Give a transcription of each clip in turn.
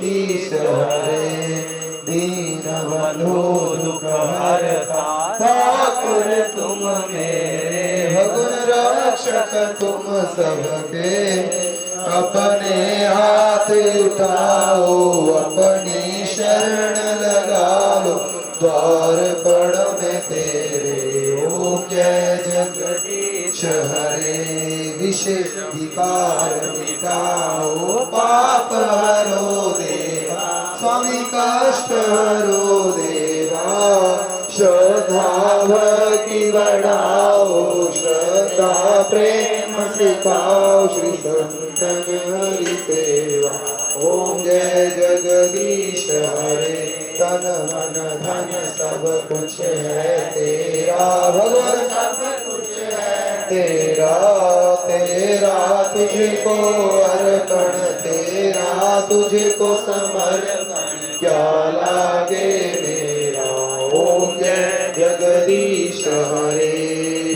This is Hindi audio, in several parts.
जगदीश हरे, दीन बंधु दुख हरता ठाकुर तुम मेरे, भगुन रक्षक तुम सबके, अपने हाथ उठाओ अपनी शरण लगाओ, द्वार पड़ में तेरे ओम जय जगदीश हरे, विषय विकार मिटाओ पाप हरो देवा, स्वामी कष्ट हरो देवा, श्रद्धा भक्ति बढ़ाओ, श्रद्धा प्रेम सिखाओ, श्री संतन हरि सेवा, ओम जय जगदीश हरे, तन मन धन सब कुछ है तेरा, भगवान सब कुछ है तेरा, तेरा तुझको अर्पण, तेरा तुझको समर्पण, क्या लागे मेरा, ओम जय जगदीश हरे,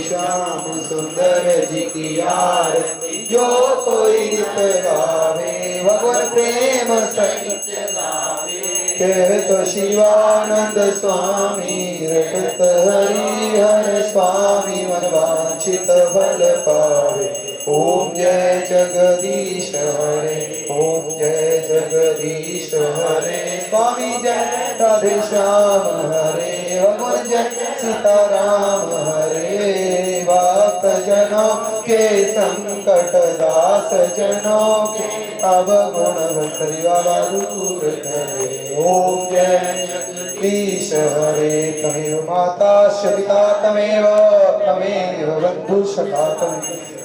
श्याम सुंदर जी की आरती जो कोई नित गावे, भगवान प्रेम सहित गावे, कहत शिवानंद स्वामी, रटत हरिहर स्वामी, मन वांछित फल पावे, ओम जय जगदीश हरे, ओम जय जगदीश हरे, स्वामी जय राधे श्याम हरे, भगवान जय सीताराम हरे, भक्त जनों के संकट, दास जनों के अवगुण परिवार दूर करे, ओम जय जगदीश हरे, तमेव माता पिता तमेव, तमेव बंधु सखा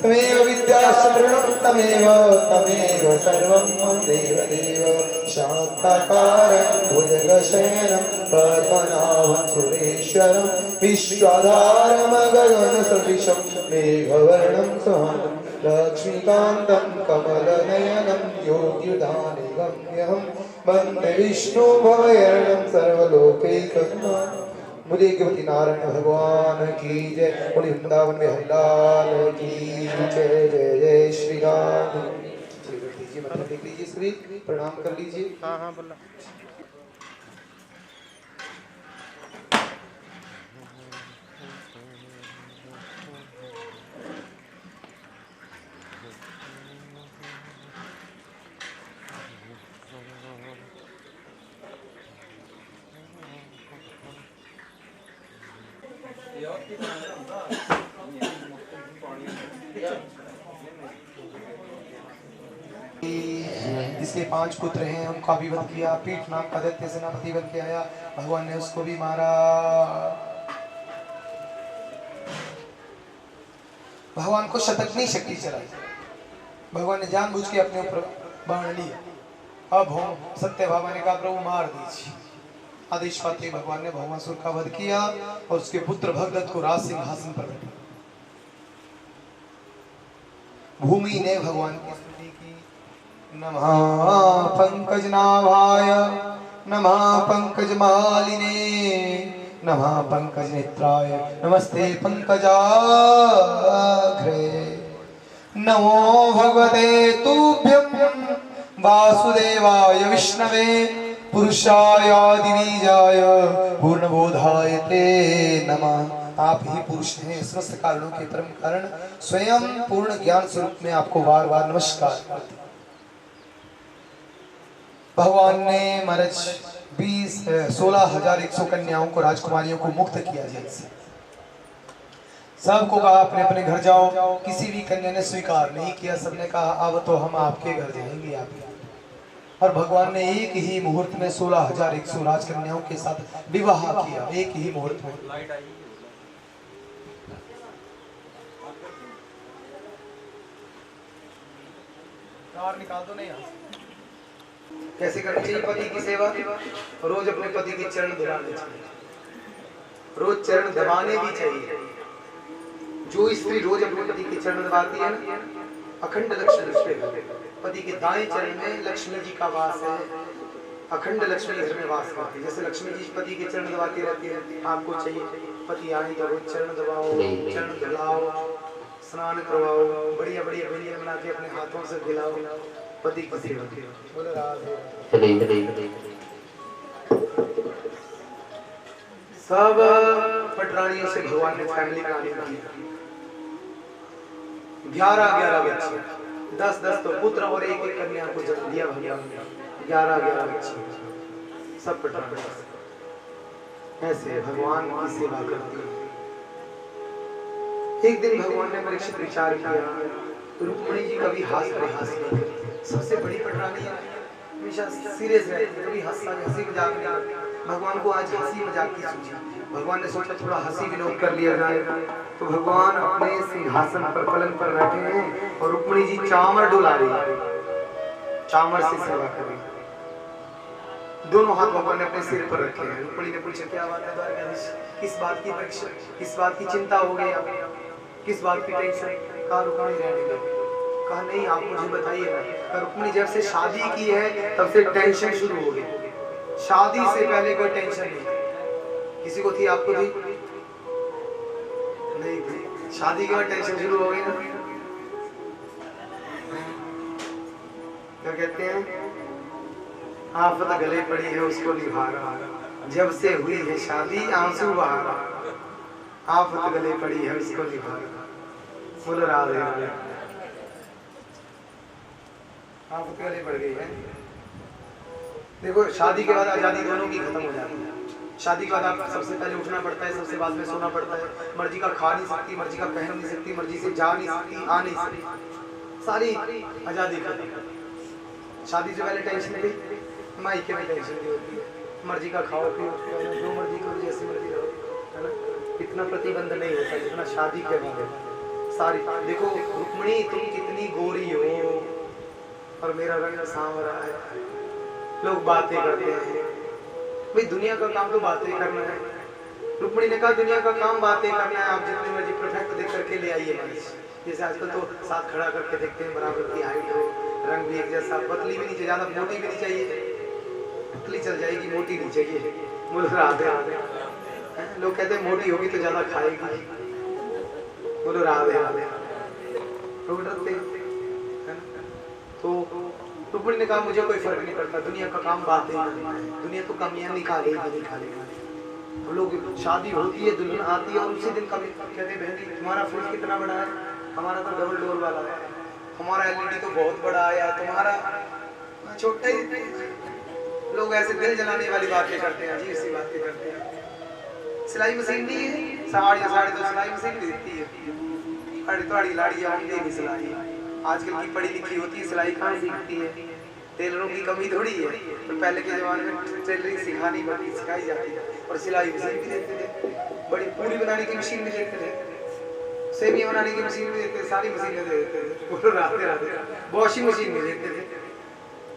तमेव विद्या शरणं, तमेव तमेव सर्वं मम देव देव, शान्ताकारं भुजगशयनं पद्मनाभं सुरेश्वरं, विश्वाधारं गगनसदृशं मेघवर्णं सुहानं, लक्ष्मीकान्तं कमलनयनं योगिधानिगम्यहं, वन्दे विष्णुभवयर्णं सर्वलोकैकनाथं, मुझे गति नारायण भगवान की जय, बोले वृंदावन में हरिलाल की जय, जय जय श्री राम। मतलब देख लीजिए श्री, प्रणाम कर लीजिए। हाँ हाँ बोला। जिसके 5 पुत्र हैं उनका भी वध किया, पीठ नाम का दैत्य सेनापति बन के आया, भगवान ने उसको भी मारा। भगवान को शतघ्नी शक्ति चलाई, भगवान ने जानबूझ के अपने ऊपर बाण लिया। अब हम सत्य भामा ने कहा प्रभु मार दीजिए। आदेश पाते भगवान ने भौमासुर का वध किया और उसके पुत्र भगदत्त को राज सिंहासन पर बैठा। भूमि ने भगवान की स्तुति की, नमः पंकजनाभाय, नमः पंकजमालिने, नमः पंकजनेत्राय, नमस्ते पंकजाग्रे, नमो भगवते तुभ्यं वासुदेवाय विष्णवे, पुरुषाय दिवीजाय पूर्णबोधाय ते नमः। आप ही पुरुष हैं, समस्त कारणों के परम कारण, स्वयं पूर्ण ज्ञान स्वरूप में आपको बार बार नमस्कार करते। भगवान ने महाराज 16,100 कन्याओं को, राजकुमारियों को मुक्त किया जेल से। सबको कहा अपने अपने घर जाओ, किसी भी कन्या ने स्वीकार नहीं किया, सबने कहा अब तो हम आपके घर जाएंगे आप। और भगवान ने एक ही मुहूर्त में 16,100 राजकन्याओं के साथ विवाह किया, एक ही मुहूर्त में। निकाल दो नहीं। कैसे करनी चाहिए पति की सेवा? रोज अपने पति के चरण दबाने चाहिए, रोज चरण दबाने भी चाहिए। जो स्त्री रोज अपने पति के चरण दबाती है, अखंड लक्ष्मी उसके घर, पति के दाएं चरण में लक्ष्मी जी का वास है, अखंड लक्ष्मी घर में वास करती है। जैसे लक्ष्मी जी पति के चरण दबाती रहती है, आपको चाहिए पति आए तो रोज चरण दबाओ, चरण धुलाओ, स्नान करवाओ, बढ़िया बढ़िया व्यंजन बना के अपने हाथों से खिलाओ, पति की सेवा बोले राधे। सब पटरानियों से भगवान ने फैमिली प्लानिंग की। 11 बच्चे, 10 तो पुत्र और एक कन्या को जन्म दिया भगवान ने। 11 बच्चे सब पटरानियों से। ऐसे भगवान की सेवा करती है। एक दिन भगवान ने परीक्षित विचार किया, रुक्मिणी जी कभी हास नहीं करती, सबसे बड़ी पटरानी है, हमेशा सीरियस रहती है, कभी हंसी मजाक नहीं करती। भगवान को आज हंसी मजाक की सूझी। भगवान ने सोचा थोड़ा हंसी विनोद कर लिया जाए, तो भगवान अपने सिंहासन पर पलंग पर बैठे हैं और रुक्मिणी जी चामर डुला रही है, चामर से सेवा कर रही है। दोनों हाथ भगवान ने अपने सिर पर रखे हैं। रुक्मिणी ने पूछा क्या बात है द्वारकाधीश, किस बात की परीक्षा, किस बात की चिंता हो गई, किस बात की टेंशन? कहा रुक्मिणी रहने दो। कहा नहीं आप मुझे बताइए ना। रुक्मिणी जब से शादी की है तब से टेंशन शुरू हो गई। शादी से पहले कोई टेंशन नहीं, किसी को थी, आपको थी? नहीं थी। शादी के बाद टेंशन शुरू हो गई ना। क्या कहते हैं, आफत गले पड़ी है उसको निभा रहा, जब से हुई है शादी आंसू बहा रहा, आफत गले पड़ी है उसको निभा रहा। बोल राधे राधे। आफत गले पड़ गई है। देखो शादी के बाद आजादी दोनों की खत्म हो जाती है। शादी के बाद आप सबसे पहले उठना पड़ता है, सबसे बाद में सोना पड़ता है, मर्जी का खा नहीं सकती, मर्जी का पहन नहीं सकती, मर्जी से जा नहीं सकती, आ नहीं सकती, सारी आजादी खत्म। शादी से पहले टेंशन भी, मायके में टेंशन भी होती है, मर्जी का खाओ पियो, जो मर्जी करो, जैसी मर्जी रहो, है ना। इतना प्रतिबंध नहीं होता जितना शादी के बाद है। सारी देखो रुक्मिणी तुम कितनी गोरी हो और मेरा रंग सांवरा है, लोग बातें करते हैं। भाई दुनिया का काम तो बातें करना है। रुक्मिणी ने कहा दुनिया का काम बातें करना है, आप जितनी मर्जी परफेक्ट देख करके ले आइए मनीष। जैसे आजकल तो साथ खड़ा करके देखते हैं, बराबर की हाइट हो, रंग भी एक जैसा, पतली भी नहीं चाहिए, ज्यादा मोटी भी नहीं चाहिए, पतली चल जाएगी, मोटी नहीं चाहिए। बोल राधे राधे। लोग कहते हैं मोटी होगी तो ज्यादा खाएगी। बोलो राधे राधे। लोग डरते हैं। तो रुक्मिणी ने कहा मुझे कोई फर्क नहीं पड़ता, दुनिया का काम बातें करना है, दुनिया तो कमियां निकालेगी। लोग शादी होती है, दुल्हन आती है और उसी दिन कभी कहते हैं बहन जी तुम्हारा फ्रिज कितना बड़ा है, हमारा तो डबल डोर वाला है, हमारा एलईडी तो बहुत बड़ा आया, तुम्हारा छोटा ही। लोग ऐसे दिल जलाने वाली बातें करते हैं, अजीब सी बातें करते हैं। सिलाई मशीन नहीं है, 2.5 सिलाई मशीन भी देती है, अड़ी लाड़ियाँ होंगी सिलाई। आजकल की पढ़ी लिखी होती है, सिलाई कहाँ सीखती है, टेलरों की कमी थोड़ी है। तो पहले के जमाने में टेलरिंग सिखाई जाती है और सिलाई मशीन भी देते थे, बड़ी पूरी बनाने की मशीन भी देते थे, सेवियां बनाने की मशीन भी देते थे, सारी मशीनें दे देते थे। पूरा राते वॉशिंग मशीन भी देते थे।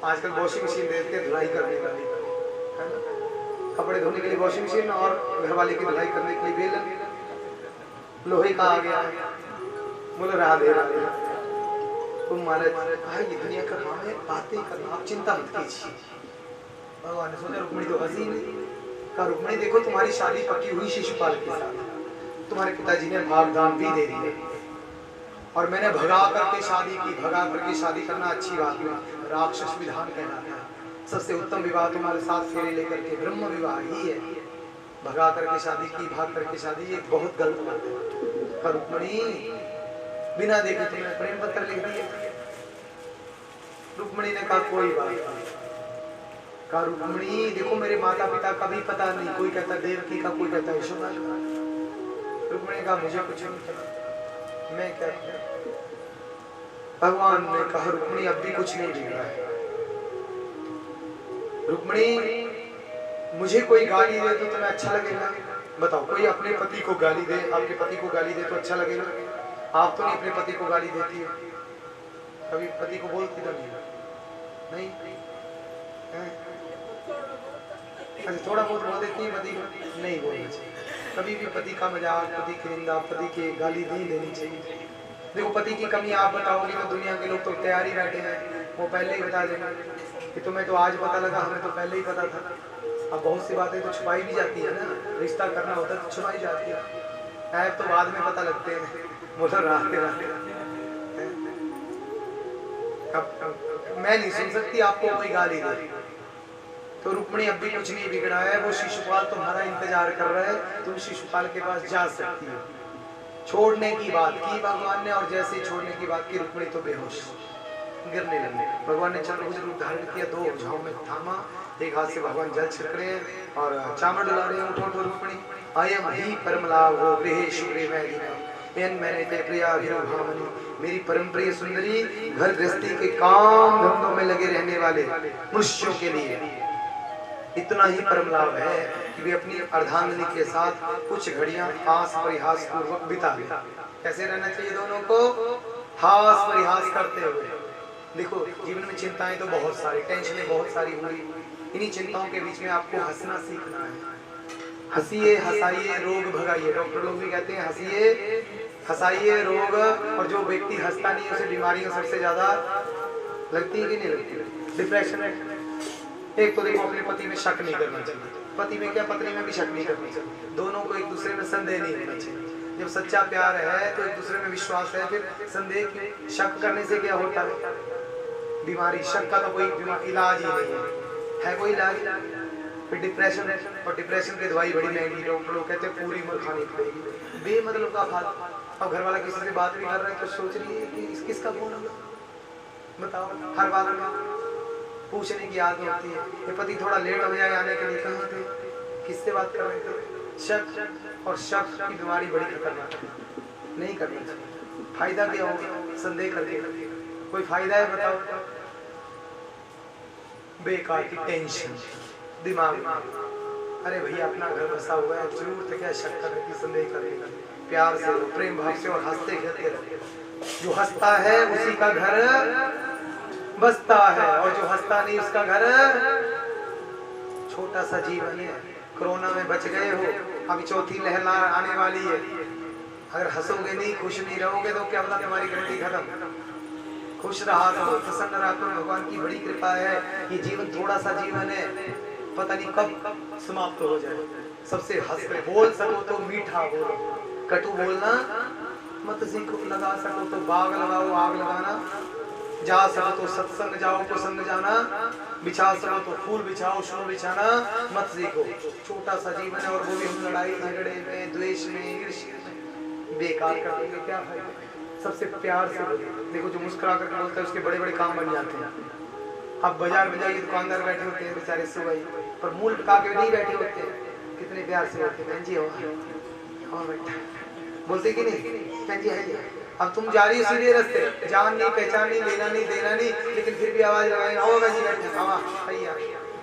आजकल वॉशिंग मशीन देते हैं धुलाई करने का, है ना। कपड़े धोने के लिए वॉशिंग मशीन और घरवाले की धुलाई करने के लिए बेलन लोहे का आ गया है। बोलो राधे राधे। तुम महाराज कहा ये दुनिया का काम है, बातें करना, आप चिंता मत कीजिए। भगवान ने सोचा रुक्मिणी तो हंसी नहीं। कहा रुक्मिणी देखो तुम्हारी शादी पक्की हुई शिशुपाल के साथ, तुम्हारे पिताजी ने भागदान भी दे दी और मैंने भगा करके शादी की। भगा करके शादी करना अच्छी बात है, राक्षस विधान कहलाता है। सबसे उत्तम विवाह तुम्हारे साथ फेरे लेकर के ब्रह्म विवाह ही है। भगा करके शादी की, भाग करके शादी, ये बहुत गलत बात है। पर रुक्मिणी बिना देखे तुमने प्रेम पत्र लिख दिया। रुक्मिणी ने कहा कोई बात नहीं। कहा रुक्मिणी देखो मेरे माता पिता का भी पता नहीं, कोई कहता देवकी का, कोई कहता यशोदा का। रुक्मिणी कहा मुझे कुछ नहीं पता, मैं क्या करूं। भगवान ने कहा रुक्मिणी अब भी कुछ नहीं बिगड़ा है। रुक्मिणी मुझे कोई गाली दे तो तुम्हें अच्छा लगेगा? बताओ, कोई अपने पति को गाली दे, आपके पति को गाली दे तो अच्छा लगेगा? आप तो नहीं अपने पति को गाली देती हो, कभी पति को बोलती तो नहीं? अच्छा थोड़ा बहुत बोल देती है पति को, नहीं बोलना चाहिए कभी भी। पति का मजाक, पति की निंदा, पति की गाली नहीं देनी चाहिए। देखो पति की कमी आप बताओगे तो दुनिया के लोग तो तैयारी बैठे हैं, वो पहले ही बता देंगे कि तुम्हें तो आज पता लगा, हमें तो पहले ही पता था। अब बहुत सी बातें तो छुपाई भी जाती है ना, रिश्ता करना होता है तो छुपाई जाती है, ऐप तो बाद में पता लगते हैं। बोलो राधे राधे। मैं नहीं सुन सकती, आपको कोई गाली दे। तो रुक्मिणी अब भी कुछ नहीं बिगड़ा है, वो शिशुपाल तुम्हारा इंतजार कर रहा है, तुम शिशुपाल के पास जा सकती हो। छोड़ने की बात की भगवान ने, और जैसे ही छोड़ने की बात की रुक्मिणी तो बेहोश गिरने लगी। भगवान ने चंद्रभुज रूप धारण किया, दो भुजाओं में थामा, एक हाथ से भगवान जल छिड़क रहे हैं और चामड़ डुला रहे हैं। उठो रुक्मिणी, आयम ही परम लाभ हो गृहेशु मैंने ते प्रिया भामनी, मेरी परम प्रिय सुंदरी घर गृहस्थी के काम धंधों में लगे रहने वाले मनुष्यों के लिए इतना ही परम लाभ है कि वे अपनी अर्धांगिनी के साथ कुछ घड़ियां हास परिहास पूर्वक बिता ले। कैसे रहना चाहिए दोनों को? हास परिहास करते हुए। देखो जीवन में चिंताएं तो बहुत सारी, टेंशनें बहुत सारी हुई, इन्हीं चिंताओं के बीच में आपको हंसना सीखना है। हंसिए हंसाइए रोग भगाइए, डॉक्टर लोग भी कहते हैं हंसिए हंसाइए रोग, और जो व्यक्ति हंसता नहीं उसे बीमारियां सबसे ज्यादा लगती है कि नहीं लगती? डिप्रेशन है। एक तो देखो अपने पति में शक नहीं करना चाहिए, पति में क्या पत्नी में भी शक नहीं करना चाहिए, दोनों को एक दूसरे में संदेह नहीं होना चाहिए। जब सच्चा प्यार है तो एक दूसरे में विश्वास है, फिर संदेह की शक करने से क्या होता है? बीमारी, शक का तो कोई इलाज ही नहीं है कोई इलाज? फिर डिप्रेशन है, और डिप्रेशन की दवाई बड़ी महंगी, डॉक्टर लोग कहते हैं पूरी उम्र खानी पड़ेगी, बेमतलब का फालतू। अब घर वाला किसी से बात भी कर रहा है तो सोच रही है कि किसका फोन होगा, बताओ। हर बार पूछने की आदत होती है, ये पति थोड़ा लेट हो जाए आने के लिए, कहाँ थे, किससे बात कर रहे थे? शक, और शक की बीमारी बड़ी खतरनाक है, नहीं करना चाहिए। फायदा क्या होगा संदेह करके? कोई फायदा है बताओ? बेकार की टेंशन दिमाग में। अरे भैया अपना घर बसा हुआ है, जरूरत क्या शक करने की, संदेह करने की? प्यार से, प्रेम भाव से और हंसते खेलते रहे। जो हंसता है उसी का घर बसता है, और जो हंसता नहीं उसका घर छोटा सा जीवन है। कोरोना में बच गए हो, अभी चौथी लहर आने वाली है, अगर हंसोगे नहीं, खुश नहीं रहोगे तो क्या पता तुम्हारी गिनती खत्म। खुश रहा करो, प्रसन्न रहा करो, भगवान की बड़ी कृपा है। ये जीवन थोड़ा सा जीवन है, पता नहीं कब समाप्त हो जाए। सबसे हंस कर बोल सको तो मीठा बोलो, कटु बोलना मत सीखो। लगा सको तो बाग लगाओ, आग लगाना। जा सको तो सत्संग जाओ, कुसंग जाना। बिछा सको तो फूल बिछाओ, शूल बिछाना मत सीखो। छोटा सा जीवन है, और वो भी हम लड़ाई झगड़े में, द्वेष में, ईर्ष्या में बेकार कर देंगे, क्या फायदा? सबसे प्यार से बोलो। देखो जो मुस्कुरा कर बोलता है उसके बड़े बड़े काम बन जाते हैं। अब बाजार में जाइए, दुकानदार बैठे होते हैं बेचारे सुबह, पर मूल टिका के नहीं बैठे होते हैं, कितने प्यार से बोलते हैं, जी हो बेटा, बोलते कि नहीं? जी है। अब तुम जा रही हो सीधे रास्ते, जान नहीं, पहचान नहीं, लेना नहीं, देना नहीं, लेकिन फिर भी आवाज लगाएंगे, आओ जी बैठे,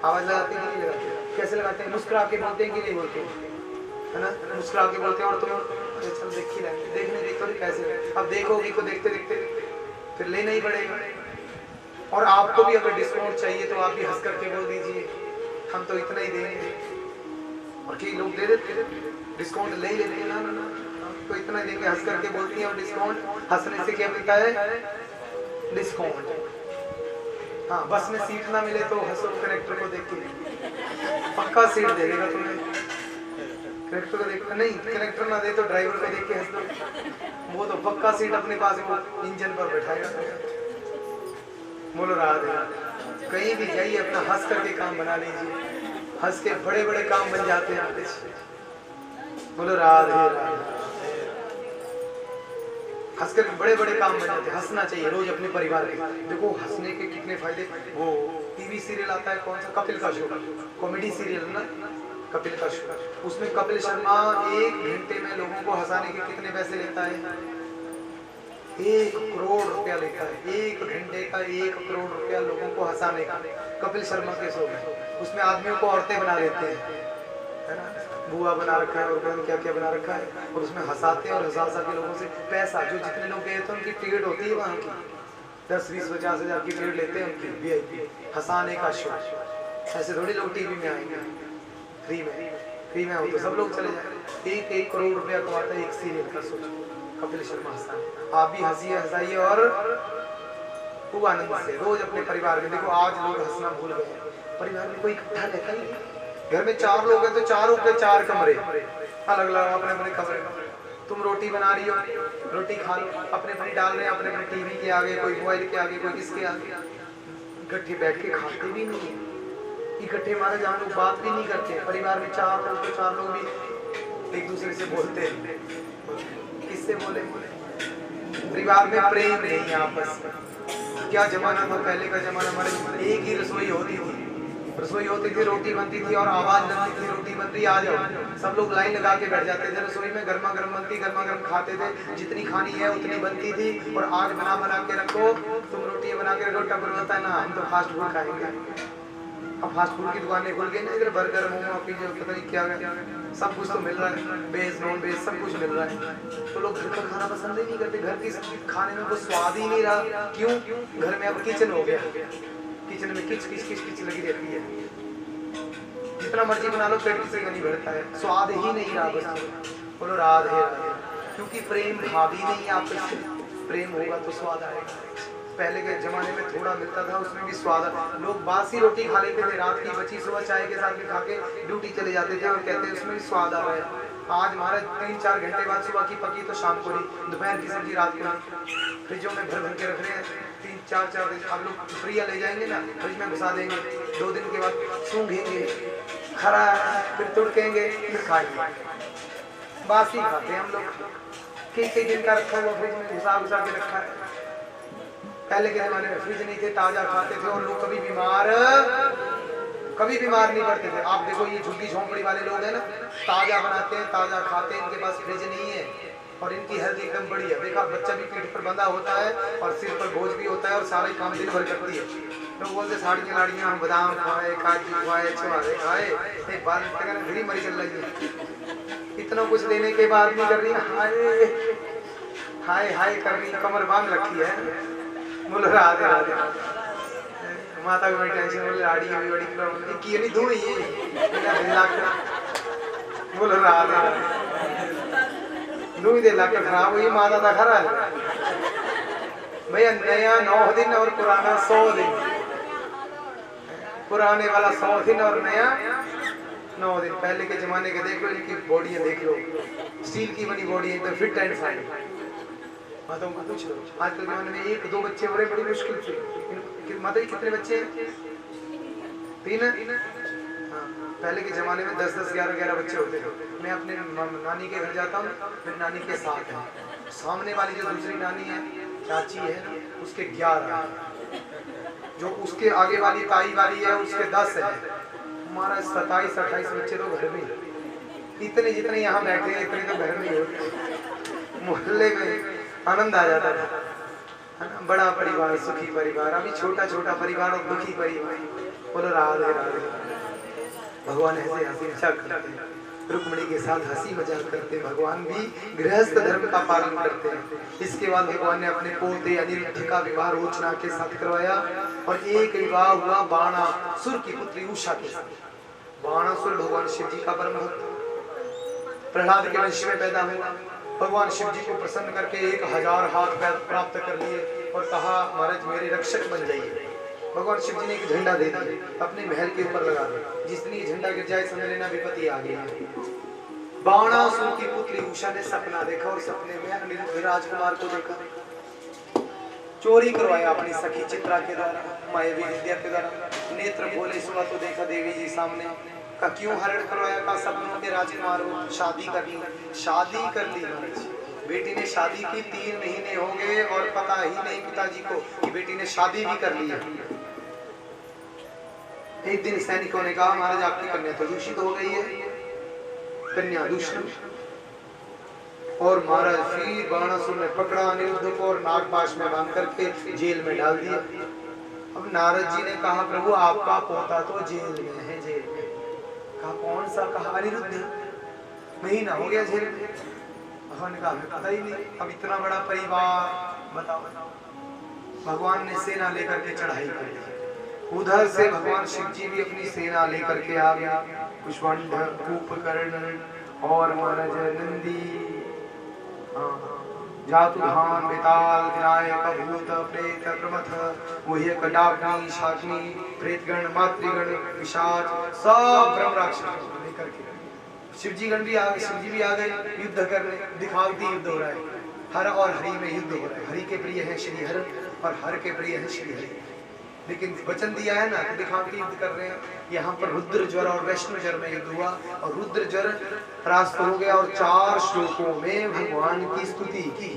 आवाज लगाते हैं कि नहीं लगाते? कैसे लगाते हैं? मुस्कुरा के बोलते हैं कि नहीं बोलते? है ना, मुस्कुरा के बोलते हैं। और तुम चल देख ही रहे, देखने देखो कैसे, अब देखोगी तो देखते देखते फिर लेना ही पड़ेगा। और आपको भी अगर डिस्काउंट चाहिए तो आप भी हंस करके बोल दीजिए हम तो इतना ही देंगे, और कई लोग दे देते डिस्काउंट ले लेते हैं, ना तो इतना ही देंगे, हंस करके बोलती है। और डिस्काउंट हंसने से क्या मिलता है? डिस्काउंट। हाँ, बस में सीट ना मिले तो हंसो कनेक्टर को देख के, पक्का सीट दे देगा तुम्हें। कनेक्टर को देख, नहीं कनेक्टर ना दे तो ड्राइवर को देख के हंस दो, वो तो पक्का सीट अपने पास इंजन पर बैठाएगा। बोलो राधे। कहीं भी जाइए अपना हंस करके काम बना लीजिए, हंस के बड़े बड़े काम बन जाते हैं। बोलो राधे राधे। हंस कर बड़े बड़े काम बन जाते हैं। हंसना चाहिए रोज अपने परिवार के। देखो हंसने के कितने फायदे। वो टीवी सीरियल आता है कौन सा, कपिल का शो, कॉमेडी सीरियल ना, कपिल का शो, उसमें कपिल शर्मा 1 घंटे में लोगों को हंसाने के कितने पैसे लेता है? 1 करोड़ रुपया लेता है। 1 घंटे का 1 करोड़ रुपया लोगों को हंसाने का, कपिल शर्मा के शो में। उसमें आदमियों को औरतें बना देते हैं, है ना, बुआ बना रखा है और क्या क्या बना रखा है, और उसमें हंसाते हैं और हंसा के लोगों से पैसा, जो जितने लोग गए थे उनकी टिकट होती है वहाँ की 10, 20, 50 हज़ार की टिकट लेते हैं उनकी, VIP हंसाने का शो। ऐसे थोड़ी लोग टीवी में आएंगे फ्री में हो तो सब लोग चले जाए। 1 करोड़ रुपया कमाता है एक सीरियल का। सोचो कपिल शर्मा हंसा। आप भी हंसिए, हंसाइए और खूब आनंद से रोज अपने परिवार में। देखो आज लोग हंसना भूल गए, परिवार में कोई इकट्ठा रहता ही। घर में 4 लोग हैं तो चारों के 4 कमरे अलग अलग, अपने अपने कमरे। तुम रोटी बना रही हो, रोटी खा लो, अपने अपनी डाल रहे हैं, अपने अपने टीवी के आगे, कोई मोबाइल के आगे, कोई किसके आगे, इकट्ठे बैठ के खाते भी नहीं, इकट्ठे मारे जहाँ लोग बात भी नहीं करते। परिवार में चार लोग तो चार लोग भी एक दूसरे से बोलते हैं, किससे बोले? परिवार में प्रेम नहीं है आपस में। क्या जमाना था पहले का जमाना, हमारे एक ही रसोई होती थी, रसोई होती थी, रोटी बनती थी और आवाज लगती थी, रोटी बन रही, आ जाओ। सब लोग लाइन लगा के बैठ जाते थे रसोई में, गर्मा गर्म बनती, गर्मा गर्म खाते थे, जितनी खानी है उतनी बनती थी। और आज बना बना के रखो, तुम रोटी बना के रखो, टबर होता है ना, हम तो फास्ट फूड खाएंगे। अब फास्ट फूड की दुकानें खुल गई ना, इधर बर्गर, मोमो, पिज्जा, पता नहीं क्या सब कुछ तो मिल रहा है, वेज नॉन वेज सब कुछ मिल रहा है। तो लोग घर का खाना पसंद ही नहीं करते, घर की खाने में कोई स्वाद ही नहीं रहा। क्यों? घर में अब किचन हो गया, किचन में किच किच किच किच लगी रहती है, जितना मर्जी बना लो पेट किसी का नहीं भरता है, स्वाद ही नहीं रहा। बस बोलो राधे राधे, क्योंकि प्रेम भाव ही नहीं है आपस में। प्रेम होगा तो स्वाद आएगा। पहले के जमाने में थोड़ा मिलता था, उसमें भी स्वाद, लोग बासी रोटी खा लेते थे, रात की बची सुबह चाय के साथ में खा के ड्यूटी चले जाते थे और कहते हैं उसमें भी स्वाद आ रहा है। आज हमारा 3-4 घंटे बाद सुबह की पकी तो शाम को नहीं, दोपहर की सब्जी रात को नहीं, फ्रिजों में भर भर के रख रहे हैं। 3-4 दिन आप लोग फ्रिया ले जाएंगे ना, फ्रिज में घुसा देंगे, 2 दिन के बाद सूंघेंगे, खरा फिर तुड़केंगे, फिर खाएंगे। बासी खाते हैं हम लोग, कई दिन का रखा हुआ फ्रिज में घुसा घुसा के रखा है। पहले के जमाने में फ्रिज नहीं थे, ताजा खाते थे और लोग कभी बीमार नहीं पड़ते थे। आप देखो ये झुग्गी झोंपड़ी वाले लोग हैं ना, ताजा बनाते हैं, ताजा खाते हैं, इनके पास फ्रिज नहीं है और इनकी हेल्थ एकदम बढ़िया। देखा बच्चा भी पीठ पर बंधा होता है और सिर पर बोझ भी होता है और सारा काम दिन भर करती है। लोग बोलते साड़ियाँ लाड़ियाँ, हम बादाम खाए, काजू खाए, छुआरे खाए, एक बार फ्री मरी चल रही है। इतना कुछ देने के बाद नहीं कर रही, हाय हाय हाय कर रही, कमर बांध रखी है। बोलो राधे राधे, माता को बड़ी टेंशन, बोले लाड़ी की बड़ी प्रॉब्लम की नहीं दो ही बोलो राधे राधे, 2 लाख खराब हुई, माता था खरा है भैया। नया 9 दिन और पुराना 100 दिन, पुराने वाला 100 दिन और नया 9 दिन। पहले के जमाने के देख लो, इनकी बॉडी देख लो, स्टील की बनी बॉडी एकदम फिट एंड फाइन। माता को पूछ लो, आजकल के जमाने में 1-2 बच्चे हो रहे बड़ी मुश्किल से। माता जी कितने बच्चे हैं? 3। हाँ, पहले के जमाने में 10-10, 11-11 बच्चे होते थे। मैं अपने नानी के घर जाता हूँ, मेरी नानी के साथ है, सामने वाली जो दूसरी नानी है, चाची है, उसके 11, जो उसके आगे वाली ताई वाली है उसके 10 है। हमारा 27-28 बच्चे तो घर में, इतने जितने यहाँ बैठे हैं इतने तो घर में होते। मोहल्ले में आनंद आ जाता था, है ना। बड़ा परिवार, सुखी परिवार, अभी छोटा छोटा परिवार और दुखी परिवार। बोलो राधे राधे। भगवान ऐसे हंसी मजाक करते हैं, रुक्मिणी के साथ हंसी मजाक करते हैं। भगवान भी गृहस्थ धर्म का पालन करते हैं। इसके बाद भगवान ने अपने पोते अनिरुद्ध का विवाह रोचना के साथ करवाया और एक विवाह हुआ बाणासुर की पुत्री उषा के साथ। बाणासुर भगवान शिव जी का परम भक्त, प्रहलाद के वंश में पैदा हुआ। भगवान शिव जी को प्रसन्न करके 1000 हाथ प्राप्त कर लिए और कहा महाराज मेरे रक्षक बन जाइए। भगवान शिव जी ने एक झंडा दे दिया, अपने महल के ऊपर लगा दिया, जिस दिन ये झंडा गिर जाए समझ लेना विपत्ति आ गई। बाणासुर की पुत्री उषा ने सपना देखा और सपने में अनिरुद्ध राजकुमार को देखा, चोरी करवाया अपनी सखी चित्रा के द्वारा, मायावी विद्या के द्वारा। नेत्र खोले सुना तो देखा देवी जी सामने, का क्यों हरण करवाया? का सपनों के राजकुमार हो शादी कर ली। शादी कर ली महाराज, बेटी ने शादी की, 3 महीने हो गए और पता ही नहीं पिताजी को कि बेटी ने शादी भी कर ली है। एक दिन सैनिकों ने कहा महाराज आपकी कन्या तो दूषित हो गई है, कन्या दूषण। और महाराज फिर बाणासुर ने पकड़ा अनिरुद्ध को और नागपाश में बांध करके जेल में डाल दिया। अब नारद जी ने कहा प्रभु आपका पोता तो जेल में है, जेल में। कहा कौन सा? कहा अनिरुद्ध, महीना हो गया जेल में। भगवान ने कहा पता ही नहीं। अब इतना बड़ा परिवार बताओ। भगवान ने सेना लेकर के चढ़ाई कर दी। उधर से भगवान शिव जी भी अपनी सेना लेकर के आ गया, कुष्मांड, कूपकर्ण और महाराज नंदी, जातुधान, बेताल, विनायक, भूत, प्रेत, प्रमथ, मुह्यक, डाग्नि, शाग्नि, प्रेतगण, मातृगण, पिशाच, सब ब्रह्म राक्षस लेकर के शिवजी गण भी आ गए। शिवजी भी आ गए युद्ध करने, दिखावती युद्ध हो रहा है। हर और हरि में युद्ध हो रहा है। हरि के प्रिय है श्री हर और हर के प्रिय है श्री हरि, लेकिन वचन दिया है ना तो दिखावटी युद्ध कर रहे हैं। यहाँ पर रुद्र ज्वर और वैष्णव ज्वर में युद्ध हुआ और रुद्र ज्वर परास्त हो गया और 4 श्लोकों में भगवान की स्तुति की।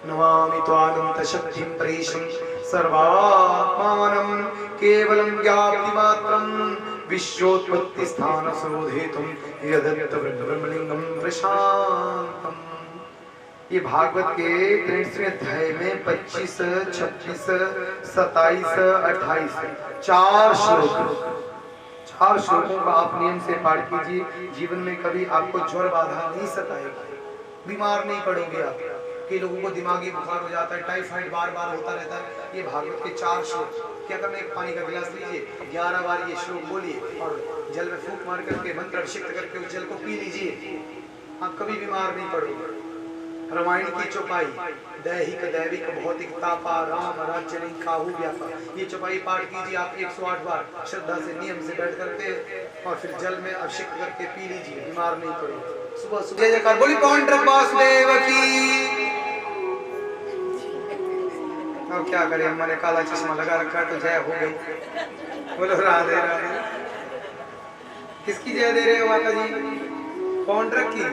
नमामि त्वानंत शक्तिं परेशं सर्वात्मानं केवलं ज्ञाप्ति मात्रं विश्वोत्पत्ति स्थान शोधेतुं यदत्त ब्रह्मलिंगं प्रशान्तम्। ये भागवत के 33वें अध्याय में 25, 26, 27, 28 4 श्लोकों का आप नियम से पाठ कीजिए। जीवन में कभी आपको ज्वर बाधा नहीं सताएगा, बीमार नहीं पड़ोगे आप। कई लोगों को दिमागी बुखार हो जाता है, टाइफाइड बार बार होता रहता है। ये भागवत के 4 श्लोक, क्या करना, एक पानी का गिलास लीजिए, 11 बार ये श्लोक बोलिए और जल में फूंक मार करके मंत्र अभिषिक्त करके उस जल को पी लीजिए, आप कभी बीमार नहीं पड़ोगे। रामायण की चौपाई, दैहिक दैविक भौतिक तापा राम राज्य नहीं काहू व्यापा, ये चौपाई पाठ कीजिए आप 108 बार श्रद्धा से नियम से बैठ करके और फिर जल में अभिषेक करके पी लीजिए, बीमार नहीं पड़ोगे। सुबह सुबह जयकार बोली पौंड्रक वासुदेव की। अब क्या करें, हमने काला चश्मा लगा रखा तो जय हो गई। बोलो राधे राधे। किसकी जय दे रहे हो माता जी? पौंड्रक की।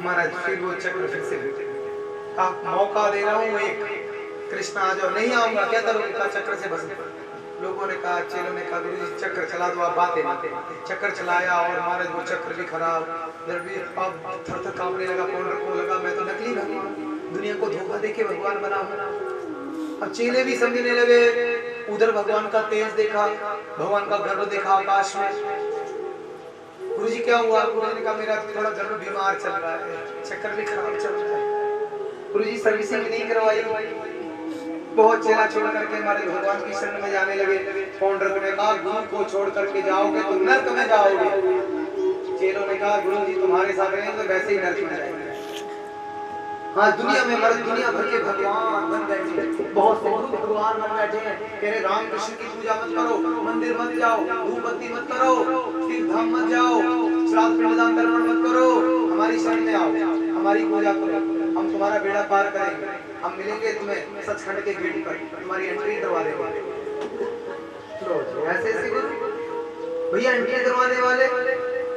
महाराज फिर वो चक्र फिर से आप मौका दे रहा हूँ, एक कृष्ण आ जाओ। नहीं आऊंगा, क्या करोगे? का चक्र से बस। लोगों ने कहा, चेलों ने कहा गुरु जी चक्र चला दो, आप बातें चक्र चलाया और महाराज वो चक्र भी खराब, थर थर कांपने लगा। पौंड्रक को लगा मैं तो नकली भगवान, दुनिया को धोखा देके भगवान बना। अब चेले भी समझने लगे, उधर भगवान का तेज देखा, भगवान का गर्व देखा आकाश में। गुरुजी क्या हुआ? गुरुजी ने कहा मेरा थोड़ा गर्भ बीमार चल रहा है, चक्कर भी खराब चल रहा है। गुरुजी सर्विसिंग नहीं करवाई, बहुत चेला छोड़ करके हमारे भगवान की शरण में जाने लगे। पौंड्रक ने कहा गुरु को छोड़ करके जाओगे तो नर्क में जाओगे। चेलों ने कहा गुरुजी तुम्हारे साथ रहेंगे तो वैसे ही नर्क में जाएंगे। हाँ, दुनिया में मर्द दुनिया भर के भगवान बन बैठे, बहुत से भगवान बन बैठे हैं। कह रहे राम कृष्ण की पूजा मत करो, मंदिर मत जाओ, धूप बत्ती मत करो, तीर्थ धाम मत जाओ, श्राद्ध पिंडदान तर्पण मत करो, हमारी शरण में आओ, हमारी पूजा करो, हम तुम्हारा बेड़ा पार करेंगे, हम मिलेंगे तुम्हें सचखंड के गेट पर, तुम्हारी एंट्री करवा देंगे। ऐसे ऐसे भैया एंट्री करवाने वाले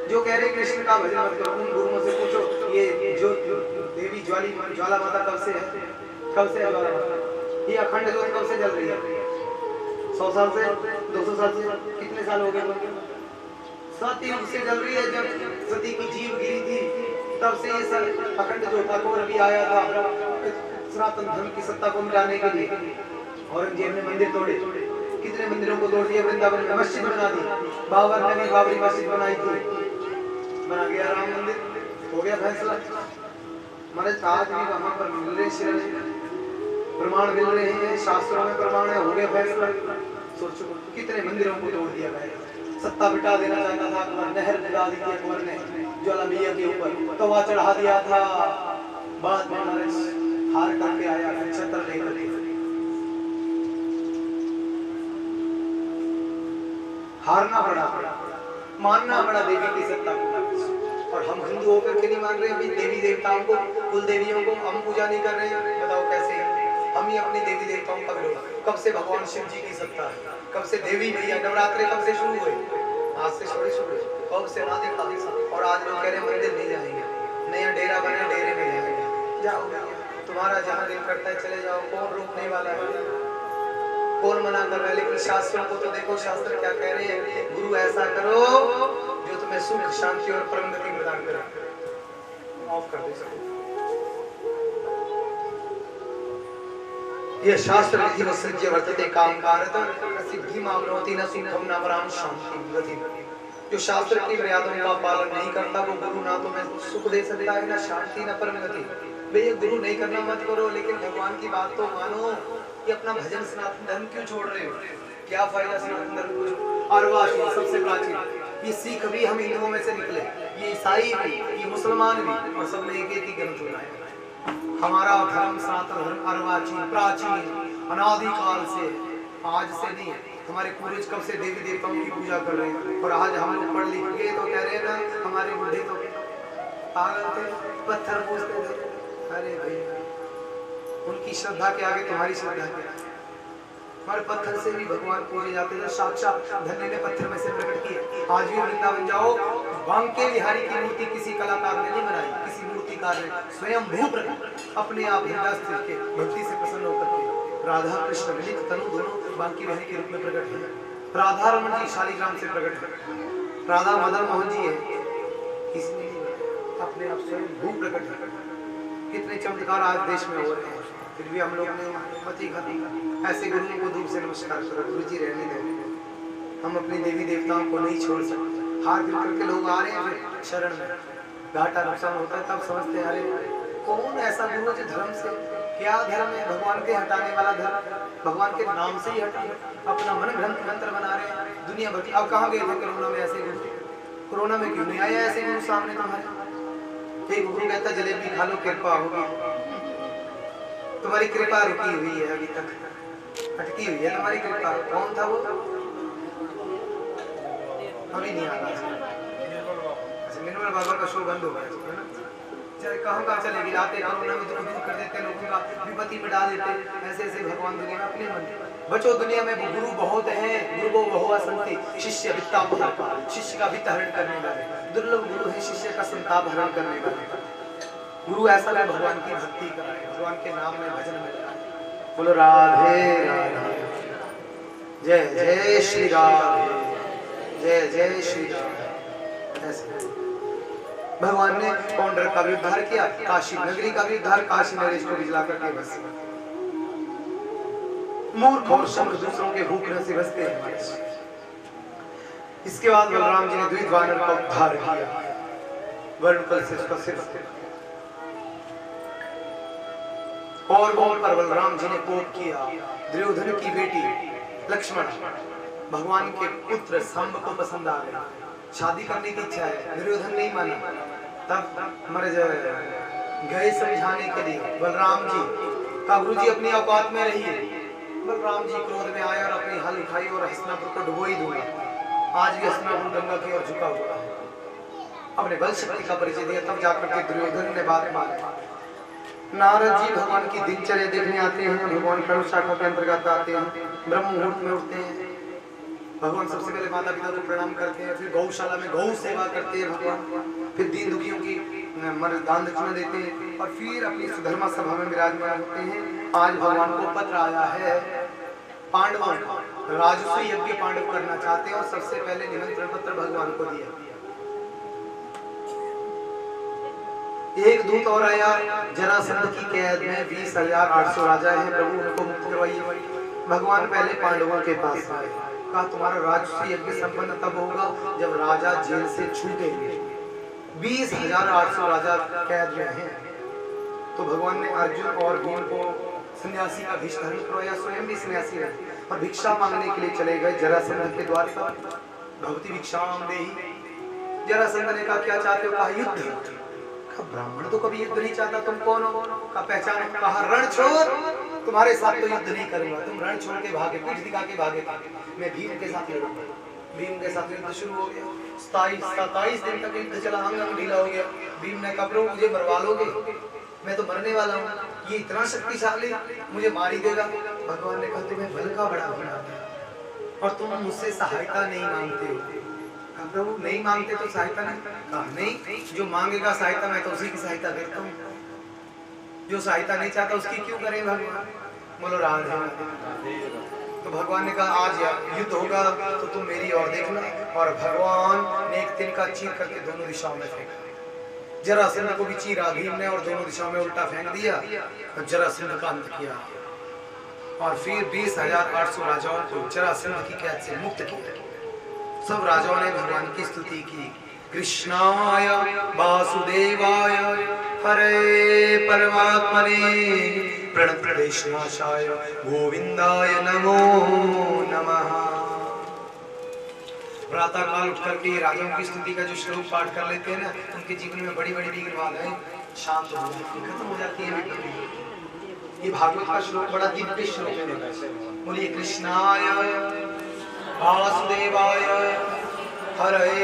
जो कह रहे कृष्ण का भजन मत करो, उन गुरुओं से पूछो ये जो देवी ज्वाला माता कब से है? कब से ज्वाला माता? ये अखंड ज्योत कब से जल रही है? 100 साल से, 200 साल से, कितने साल हो गए? 7 युग से जल रही है। जब सती की जीव गिरी थी तब से ये सब अखंड ज्योत को रवि आया था सनातन धर्म की सत्ता को मिटाने के लिए। औरंगजेब ने मंदिर तोड़े, कितने मंदिरों को तोड़ दिया, वृंदावन में मस्जिद बना दी, बाबर ने भी बाबरी मस्जिद बनाई थी, बना गया राम मंदिर, हो गया फैसला। महाराज आज भी वहां पर मिल रहे प्रमाण मिल रहे हैं, शास्त्रों में प्रमाण है, हो गया फैसला। सोचो कितने मंदिरों को तोड़ दिया गया। सत्ता बिठा देना चाहता था अकबर, नहर गिरा दी थी अकबर ने ज्वाला मैया के ऊपर, तवा चढ़ा दिया था। बाद में महाराज हार करके आया, छत्र लेकर हारना पड़ा, मानना पड़ा देवी की सत्ता को। और हम हिंदू होकर के नहीं मान रहे हैं देवी देवताओं को, कुल देवियों को हम पूजा नहीं कर रहे हैं। बताओ कैसे हम ही अपने देवी देवताओं का विरोध। कब से भगवान शिव जी की सत्ता है, कब से देवी मैया, नवरात्रे कब से शुरू हुए? आज से थोड़ी शुरू हुए, कब से ना देखा। और आज लोग कह रहे हैं मंदिर नहीं जाएंगे, नया डेरा बना, डेरे में जाएंगे। जाओ तुम्हारा जहाँ दिल करता है चले जाओ, कौन रोकने वाला है, कौन मना कर रहा है? लेकिन शास्त्रों को तो देखो, शास्त्र क्या कह रहे हैं? गुरु ऐसा करो जो तुम्हें सुख शांति और परम गति प्रदान करे। ऑफ कर दे सब। यह शास्त्र विधि वसृज्य वर्तते काम कारत सिद्धि मामनोति न सुखम न पराम शांति गति। जो शास्त्र की मर्यादाओं का पालन नहीं करता वो गुरु ना तुम्हें सुख दे सकता है, ना शांति, ना परम गति। भैया गुरु नहीं करना मत करो, लेकिन भगवान की बात तो मानो। कि अपना भजन सनातन धर्म क्यों छोड़ रहे हो? क्या फायदा सनातन धर्म को? अर्वाचीन सबसे प्राचीन, ये सिख भी हम हिंदुओं में से निकले, ये ईसाई भी, ये मुसलमान भी, और सब ने एक ही ग्रंथ बनाया। हमारा धर्म सनातन धर्म अर्वाचीन प्राचीन अनादिकाल से, आज से नहीं। हमारे पूर्वज कब से देवी देवताओं की पूजा कर रहे हैं, और आज हम लोग पढ़ लिख के तो कह रहे हैं ना हमारे बुढ़े तो पागल थे, पत्थर पूजते थे। अरे भैया, उनकी श्रद्धा के आगे तुम्हारी श्रद्धा क्या है? हमारे पत्थर से भी भगवान पूजे जाते हैं। साक्षात धन्य ने पत्थर में से प्रकट किए। आज भी वृंदावन जाओ, बांके बिहारी की मूर्ति किसी कलाकार ने नहीं बनाई, किसी मूर्तिकार ने स्वयं भू प्रकट अपने आप हृदय स्थिर के भक्ति से प्रसन्न होकर के राधा कृष्ण ललित तनु दोनों बांके बिहारी के रूप में प्रकट है। राधा रमन जी शालिग्राम से प्रकट है, राधा मदन मोहन जी है, किसने अपने आप स्वयं भू प्रकट है। कितने चमत्कार आज देश में हो रहे हैं, फिर भी हम लोग ने मती खाती। ऐसे गुरुओं को दूर से नमस्कार करो, गुरु जी रहने दो। हम अपनी देवी देवताओं को नहीं छोड़ सकते। हाथ गिर करके लोग आ रहे हैं शरण में, घाटा नुकसान होता है, तब समझते हैं अरे कौन ऐसा गुरु जो धर्म से क्या धर्म है, भगवान के हटाने वाला धर्म, भगवान के नाम से ही हटा, अपना मन ग्रंथ मंत्र बना रहे हैं दुनिया भर की। अब कहाँ गए थे कोरोना में ऐसे गुरु? कोरोना में क्यों नहीं आया ऐसे गुरु सामने तुम्हारे? एक गुरु कहता जलेबी खा लो कृपा होगी। तुम्हारी कृपा रुकी हुई है, अभी तक अटकी हुई है तुम्हारी कृपा। कौन था वो? अभी नहीं आ रहा। अच्छा, निर्मल बाबा का शो बंद हो गया है ना? कहाँ चलेगी? आते कोरोना में दुख दूर कर देते, लोगों का विपत्ति में डाल देते। ऐसे ऐसे भगवान दुनिया में अपने मन बचो। दुनिया में गुरु बहुत हैं, गुरु बहुआ संति, शिष्य वित्ता महाका, शिष्य का वित्त हरण करने वाले। दुर्लभ गुरु है शिष्य का संताप हरण करने वाले। गुरु ऐसा है भगवान की भक्ति कराए, भगवान के नाम में भजन में लगाए। बोलो राधे राधे, जय जय श्री राधे, जय जय श्री राधे। ऐसे भगवान ने पौंडर का भी उद्धार किया, काशी नगरी का भी उद्धार, काशी नरेश को बिजला करके बस। मूर्ख और शंख दूसरों के भूखने से बसते हैं। इसके बाद बलराम जी ने द्विज वानर का उद्धार किया, वर्णकल से उसका सिर और पर बलराम जी ने कोप किया। दुर्योधन की बेटी लक्ष्मण भगवान के पुत्र सांब को पसंद आ गया, शादी करने की इच्छा है, दुर्योधन नहीं माना। तब मर गए समझाने के लिए बलराम जी का, गुरु जी अपनी औकात में रहिए। बलराम जी क्रोध में आए और अपनी हल उठाई और हस्तिनापुर को डुबो ही दूंगा। आज भी हस्तिनापुर गंगा की ओर झुका हुआ है। अपने बल शक्ति का परिचय दिया, तब जाकर के दुर्योधन ने बात मानी। नारद जी भगवान की दिनचर्या देखने आते हैं, भगवान कर्ण शाखा के अंतर्गत आते हैं, ब्रह्म मुहूर्त में उठते हैं। भगवान सबसे पहले माता पिता को प्रणाम करते हैं, फिर गौशाला में गौ सेवा करते हैं भगवान, फिर दीन दुखियों की दान दक्षिणा देते हैं और फिर अपनी सुधर्मा सभा में विराजमान होते हैं। आज भगवान को पत्र आया है पांडवों का, राजसूय यज्ञ पांडव करना चाहते हैं और सबसे पहले निमंत्रण पत्र भगवान को दिया। एक दूत और आया, जरासंध की कैद में 20,800 राजा हैं, प्रभु उनको मुक्त करवाइए। भगवान पहले पांडवों के पास आए, कहा तुम्हारा राजसूय यज्ञ संपन्न तब होगा जब राजा जेल से छूटेंगे। 20,800 राजा कैद में हैं। तो भगवान ने अर्जुन और भीम को सन्यासी का भेष धारण करवाया, स्वयं भी सन्यासी रहे और भिक्षा मांगने के लिए चले गए जरासंध के द्वार पर। भगवती भिक्षाम देहि। जरासंध ने कहा क्या चाहते हो? कहा युद्ध। ब्राह्मण तो कभी युद्ध नहीं चाहता, तुम कौन हो? का पहचान। कहा रण छोड़, तुम्हारे साथ तो युद्ध नहीं करूंगा। तुम रण छोड़ के भागे, पीठ दिखा के भागे, मैं भीम के साथ लड़ूंगा। भीम के साथ युद्ध शुरू हो गया। 27 दिन तक युद्ध चला, अंग ढीला हो गया। भीम ने कहा प्रभु मुझे मरवा लोगे, मैं तो मरने वाला हूँ, ये इतना शक्तिशाली मुझे मार ही देगा। भगवान ने कहा तुम्हें बल का बड़ा बना और तुम मुझसे सहायता नहीं मांगते हो। प्रभु नहीं मांगते तो सहायता नहीं? कहा नहीं, जो मांगेगा सहायता मैं तो उसी की सहायता करता हूँ, जो सहायता नहीं चाहता उसकी क्यों करें भगवान। बोलो राधे। तो भगवान ने कहा आज युद्ध होगा तो तुम मेरी ओर देखना। और भगवान ने एक तिनका चीर करके दोनों दिशाओं में फेंका। जरासंध को भी चीरा भीम ने और दोनों दिशाओं में उल्टा फेंक दिया और जरासंध का अंत किया। और फिर 20,800 राजाओं को जरासंध की कैद से मुक्त किया। सब राजाओं ने भगवान की स्तुति की। कृष्णाय वासुदेवाय हरे परमात्मने प्रणतक्लेशनाशाय गोविंदाय नमो नमः। प्रातः काल उठ करके राजाओं की स्तुति का जो श्लोक पाठ कर लेते हैं ना, उनके जीवन में बड़ी बड़ी विघ्न बाधाएं शांत हो जाती है, खत्म हो जाती है। ये भागवत का श्लोक बड़ा दिव्य श्लोक है। बोलिए कृष्णाय वासुदेवाय हरे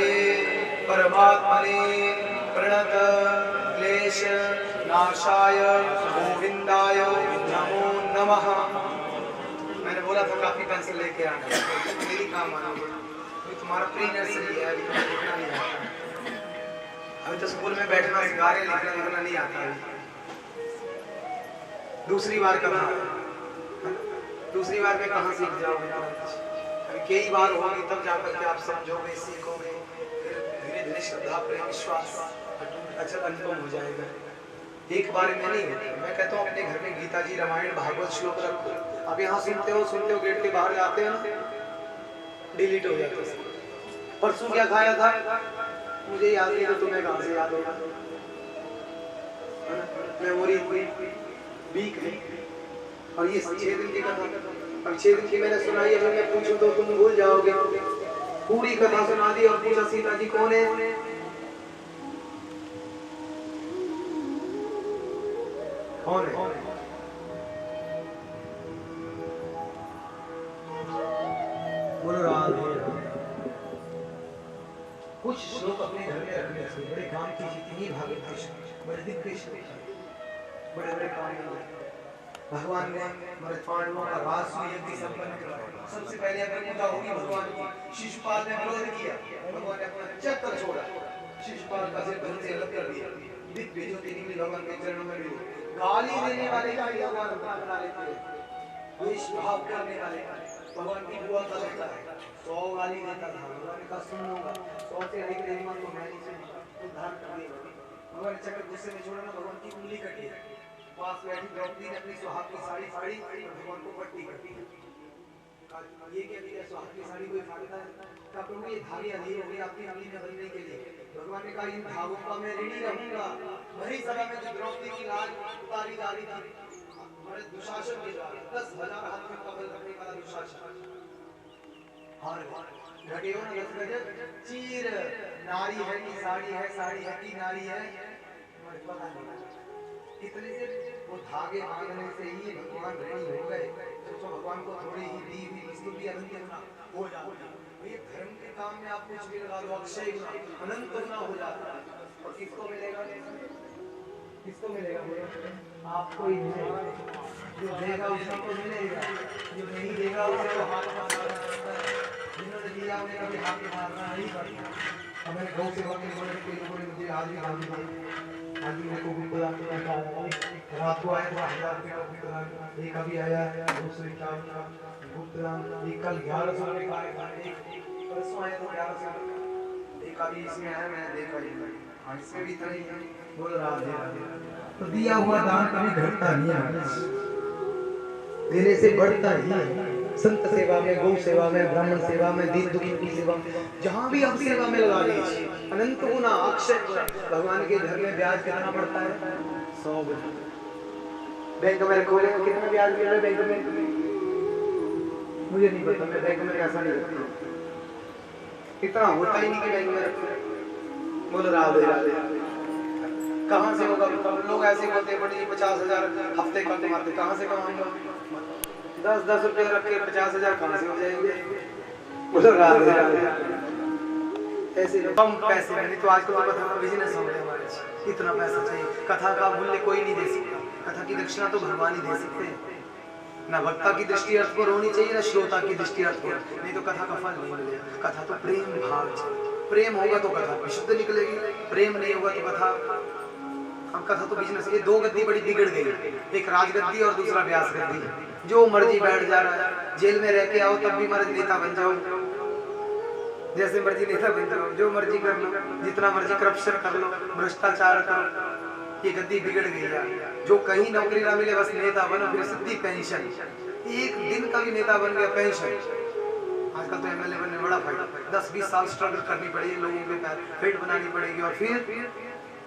परमात्मने प्रणत क्लेश नाशाय गोविंदाय नमो नमः। मैंने बोला था काफी पेंसिल लेके आना, मेरी काम आना, तुम्हारा प्री नर्सरी है, अभी तो स्कूल में बैठना सिखा रहे, लिखना नहीं आता है। दूसरी बार कब में कहाँ सीख जाओगे? अभी कई बार होगी तब जाकर के आप समझोगे, सीखोगे, धीरे धीरे श्रद्धा प्रेम विश्वास अच्छा अनुपम हो जाएगा। एक बार में नहीं होता। मैं कहता हूँ अपने घर में गीता जी रामायण भागवत श्लोक रखो। अब यहाँ सुनते हो गेट के बाहर जाते हैं ना, डिलीट हो जाता है। परसों क्या खाया था मुझे याद नहीं, तो तुम्हें कहाँ से याद होगा? मेमोरी वीक है। और ये 6 दिन की कथा, अब 6 दिन की मैंने सुनाई, अगर मैं पूछूं तो तुम भूल जाओगे। पूरी कथा सुना दी और पूछा सीता जी कौन है? कौन है? बोलो राधे। कुछ श्लोक अपने घर में रखने से बड़े काम की जितनी भागवत कृष्ण बड़े दिव्य बड़े बड़े काम भगवान ने पांडवों का राष्ट्रीय यज्ञ संपन्न करवाया। सबसे पहले अगर पूजा होगी भगवान की, शिशुपाल ने विरोध किया, भगवान ने अपना चक्र छोड़ा, शिशुपाल का सिर धड़ से अलग कर दिया। दिव्य ज्योति निकली भगवान के चरणों में मिली। गाली देने वाले का ही भगवान बना लेते हैं, द्वेष भाव करने वाले का भगवान की बुआ का लगता है 100 गाली देता था, भगवान का सुन लूंगा 100 से अधिक हिम्मत तो मैं नहीं सुनूंगा, उद्धार कर दिया। भगवान ने चक्र गुस्से में छोड़ा ना, भगवान की उंगली कटी। पास बैठी द्रौपदी ने अपनी सुहाग की साड़ी फाड़ी और भगवान को पट्टी कर दी। ये क्या दिया? सुहाग की साड़ी कोई फाड़ता है? क्या प्रभु ये धागे अधीर हो गए आपकी उंगली में बंधने के लिए? भगवान ने कहा इन धागों का मैं ऋणी रहूंगा। वही सभा में जो द्रौपदी की लाज उतारी जा रही थी, हमारे दुशासन के द्वारा 10,000 हाथ में कमल रखने वाला दुशासन हार घटे हो ना 10 गजब चीर। नारी है कि साड़ी है, साड़ी है कि नारी है, हमारे पता नहीं। इतने से वो धागे बांधने से ही भगवान ऋणी हो गए। सोचो भगवान को थोड़ी ही दी हुई वस्तु भी अनंत गुना हो जाती है। ये धर्म के काम में आप कुछ भी लगा दो, अक्षय गुना अनंत गुना हो जाता है। और किसको मिलेगा? किसको मिलेगा? आपको ही मिलेगा। जो देगा उसको मिलेगा, जो नहीं देगा उसे तो हाथ मारना पड़ता है। जिन्होंने दिया उन्हें कभी हाथ मारना नहीं पड़ता। अब मैंने गौ सेवा के लोगों ने मुझे आज भी गाली दी, आज भी मेरे को भी बुला के रात को आया था 1000 रुपये का भुगतान, एक अभी आया 251 का भुगतान, एक कल 1100 रुपये का आया, एक परसों आया तो 1100, एक अभी इसमें आया मैंने देखा ही, हाँ इसमें भी इतना ही है। बोल राधे राधे। तो दिया हुआ दान कभी घटता नहीं है, देने से बढ़ता ही है। संत सेवा में, गौ सेवा में, ब्राह्मण सेवा में, दीन दुखी की सेवा में, जहाँ भी हम सेवा में लगा लीजिए अनंत गुना अक्षय। भगवान के घर में ब्याज कितना पड़ता है? 100 गुना। बैंक में रखोगे कितना ब्याज मिल रहा है? बैंक में मुझे नहीं पता, मैं बैंक में ऐसा नहीं रखता, इतना होता ही नहीं कि बैंक में रखो। बोलो राधे राधे। कहाँ से होगा? लोग ऐसे बोलते हैं बड़ी 50,000 हफ्ते का कमाते, कहाँ से कमाएंगे? 10-10 रुपए रख के 50,000 कहाँ से हो जाएंगे? बोलो राधे राधे। ऐसे कम पैसे में, नहीं तो आजकल तो कथा का बिजनेस हो गया हमारे, इतना पैसा चाहिए। कथा का मूल्य कोई नहीं दे सकता, कथा की दक्षिणा तो भगवान ही दे सकते हैं। ना वक्ता की दृष्टि अर्थ पर होनी चाहिए, ना श्रोता की दृष्टि अर्थ पर, नहीं तो कथा का फल नहीं मिलेगा। कथा तो प्रेम भाव चाहिए, प्रेम होगा तो कथा विशुद्ध निकलेगी, प्रेम नहीं होगा तो कथा। हम कथा तो बिजनेस, ये 2 गद्दी बड़ी बिगड़ गई, एक राजगद्दी और दूसरा व्यास गद्दी। जो मर्जी बैठ जा रहा है, जेल में रह के आओ तब भी मर्जी नेता बन जाओ, जैसे मर्जी नेता बन जाओ, जो मर्जी कर लो, जितना मर्जी करप्शन कर लो, भ्रष्टाचार करो, ये गद्दी बिगड़ गई है। जो कहीं नौकरी ना मिले बस नेता बनो, फिर सीधी पेंशन, एक दिन का भी नेता बन गया पेंशन। आजकल तो एमएलए बनने बड़ा फायदा, 10-20 साल स्ट्रगल करनी पड़ेगी, लोगों के पेट बनानी पड़ेगी और फिर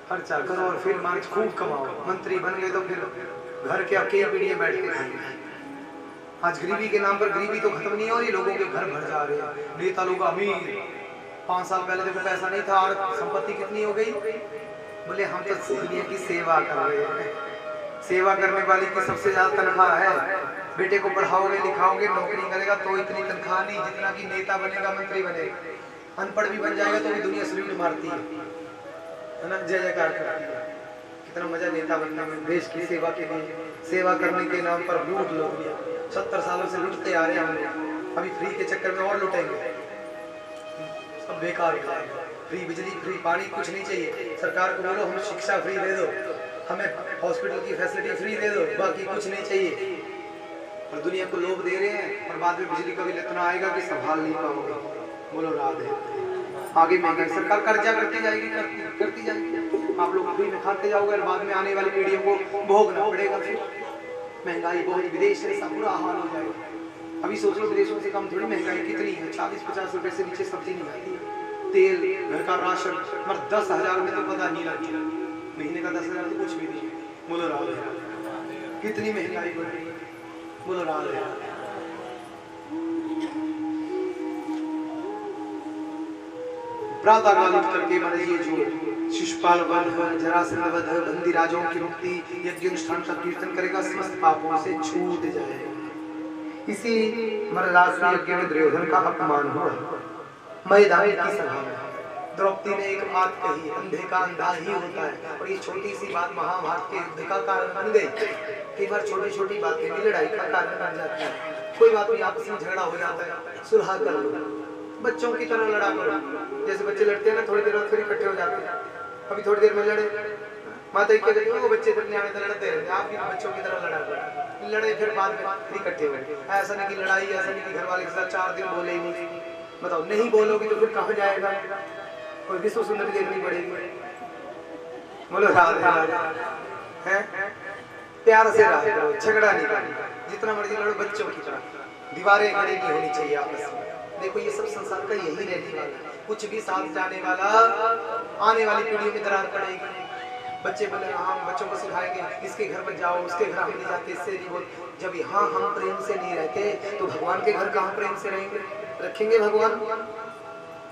खर्चा करो और फिर मार्च खूब कमाओ। मंत्री बन गए तो फिर घर के अकेले पीढ़ी बैठ के खाएंगे। आज गरीबी के नाम पर गरीबी तो खत्म नहीं हो रही, लोगों के घर भर जा रहे हैं। नेता लोग अमीर, 5 साल पहले देखो पैसा नहीं था और संपत्ति कितनी हो गई? बोले हम तो दुनिया की सेवा कर रहे हैं। सेवा करने वाले की सबसे ज्यादा तनख्वाह है। बेटे को पढ़ाओगे लिखाओगे नौकरी करेगा तो इतनी तनख्वाह नहीं जितना कि नेता बनेगा मंत्री बनेगा। अनपढ़ भी बन जाएगा तो भी दुनिया सल्यूट मारती है। है ना, जय जयकार करती है। कितना मजा नेता बनने में, देश की सेवा के लिए, सेवा करने के नाम पर लूट लो। 70 सालों से लूटते आ रहे हैं हम लोग, अभी फ्री के चक्कर में और लूटेंगे। सब बेकार है। फ्री बिजली, फ्री पानी, कुछ नहीं चाहिए। सरकार को बोलो हमें शिक्षा फ्री दे दो, हमें हॉस्पिटल की फैसिलिटी फ्री दे दो, बाकी कुछ नहीं चाहिए। और दुनिया को लोभ दे रहे हैं और बाद में बिजली का बिल इतना आएगा कि संभाल नहीं पाओगे। बोलो राधे। आगे महंगाई सरकार कर्जा करती जाएगी, करती जाएगी। आप लोग फ्री में खाते जाओगे और बाद में आने वाली पीढ़ियों को भोगना पड़ेगा। फिर महंगाई बहुत, विदेश से सब बुरा हाल हो जाएगा। अभी सोच लो विदेशों से कम थोड़ी महंगाई कितनी है, 40-50 रुपए से नीचे सब्जी नहीं आती है। तेल, घर का राशन, मतलब 10,000 में तो पता नहीं लगता, महीने का 10,000 तो कुछ भी नहीं। बोलो राधे। कितनी महंगाई बढ़ रही है। बोलो राधे। प्रातः काल उठ करके माने ये जो शिशुपाल वध, जरासंध वध, बंदी राजाओं की मुक्ति, यज्ञ अनुष्ठान का कीर्तन करेगा, समस्त पापों से छूट जाएगा। इसी मरदासुर यज्ञ में दुर्योधन का अपमान हुआ। मैदान की सभा में द्रौपदी ने एक बात कही, अंधे का अंधा ही होता है। और ये छोटी सी बात महाभारत के युद्ध का कारण बन गई। कई बार छोटी छोटी बातें भी लड़ाई का कारण बन जाती है। कोई बात नहीं, आपस में झगड़ा हो जाता है, सुलह कर लो, बच्चों की तरह लड़ा करो। जैसे बच्चे लड़ते हैं ना, थोड़ी देर बाद फिर इकट्ठे हो जाते हैं। अभी थोड़ी देर में लड़े, माता क्या कहती है, वो बच्चे इतने आने तक लड़ते रहते हैं, आप भी बच्चों की तरह लड़ा करो। लड़े फिर बाद में फिर इकट्ठे हुए। ऐसा नहीं कि लड़ाई, ऐसा नहीं कि घर वाले के साथ 4 दिन बोले ही नहीं। बताओ, नहीं बोलोगे तो फिर कहाँ जाएगा? कोई विश्व सुंदरी देखनी पड़ेगी। बोलो राधे। हैं प्यार से राज करो, झगड़ा नहीं करना, जितना मर्जी लड़ो बच्चों की तरह। दीवारें खड़ी नहीं होनी चाहिए आपस में। देखो ये सब संसार का यही रहने वाला है। कुछ भी साथ जाने वाला, आने वाली पीढ़ियों में दरार पड़ेगी। बच्चे बोले हाँ, बच्चों को सिखाएंगे इसके घर पर जाओ, उसके घर हम नहीं जाते, इससे नहीं बोल। जब यहाँ हम प्रेम से नहीं रहते तो भगवान के घर कहाँ प्रेम से रहेंगे? रखेंगे भगवान?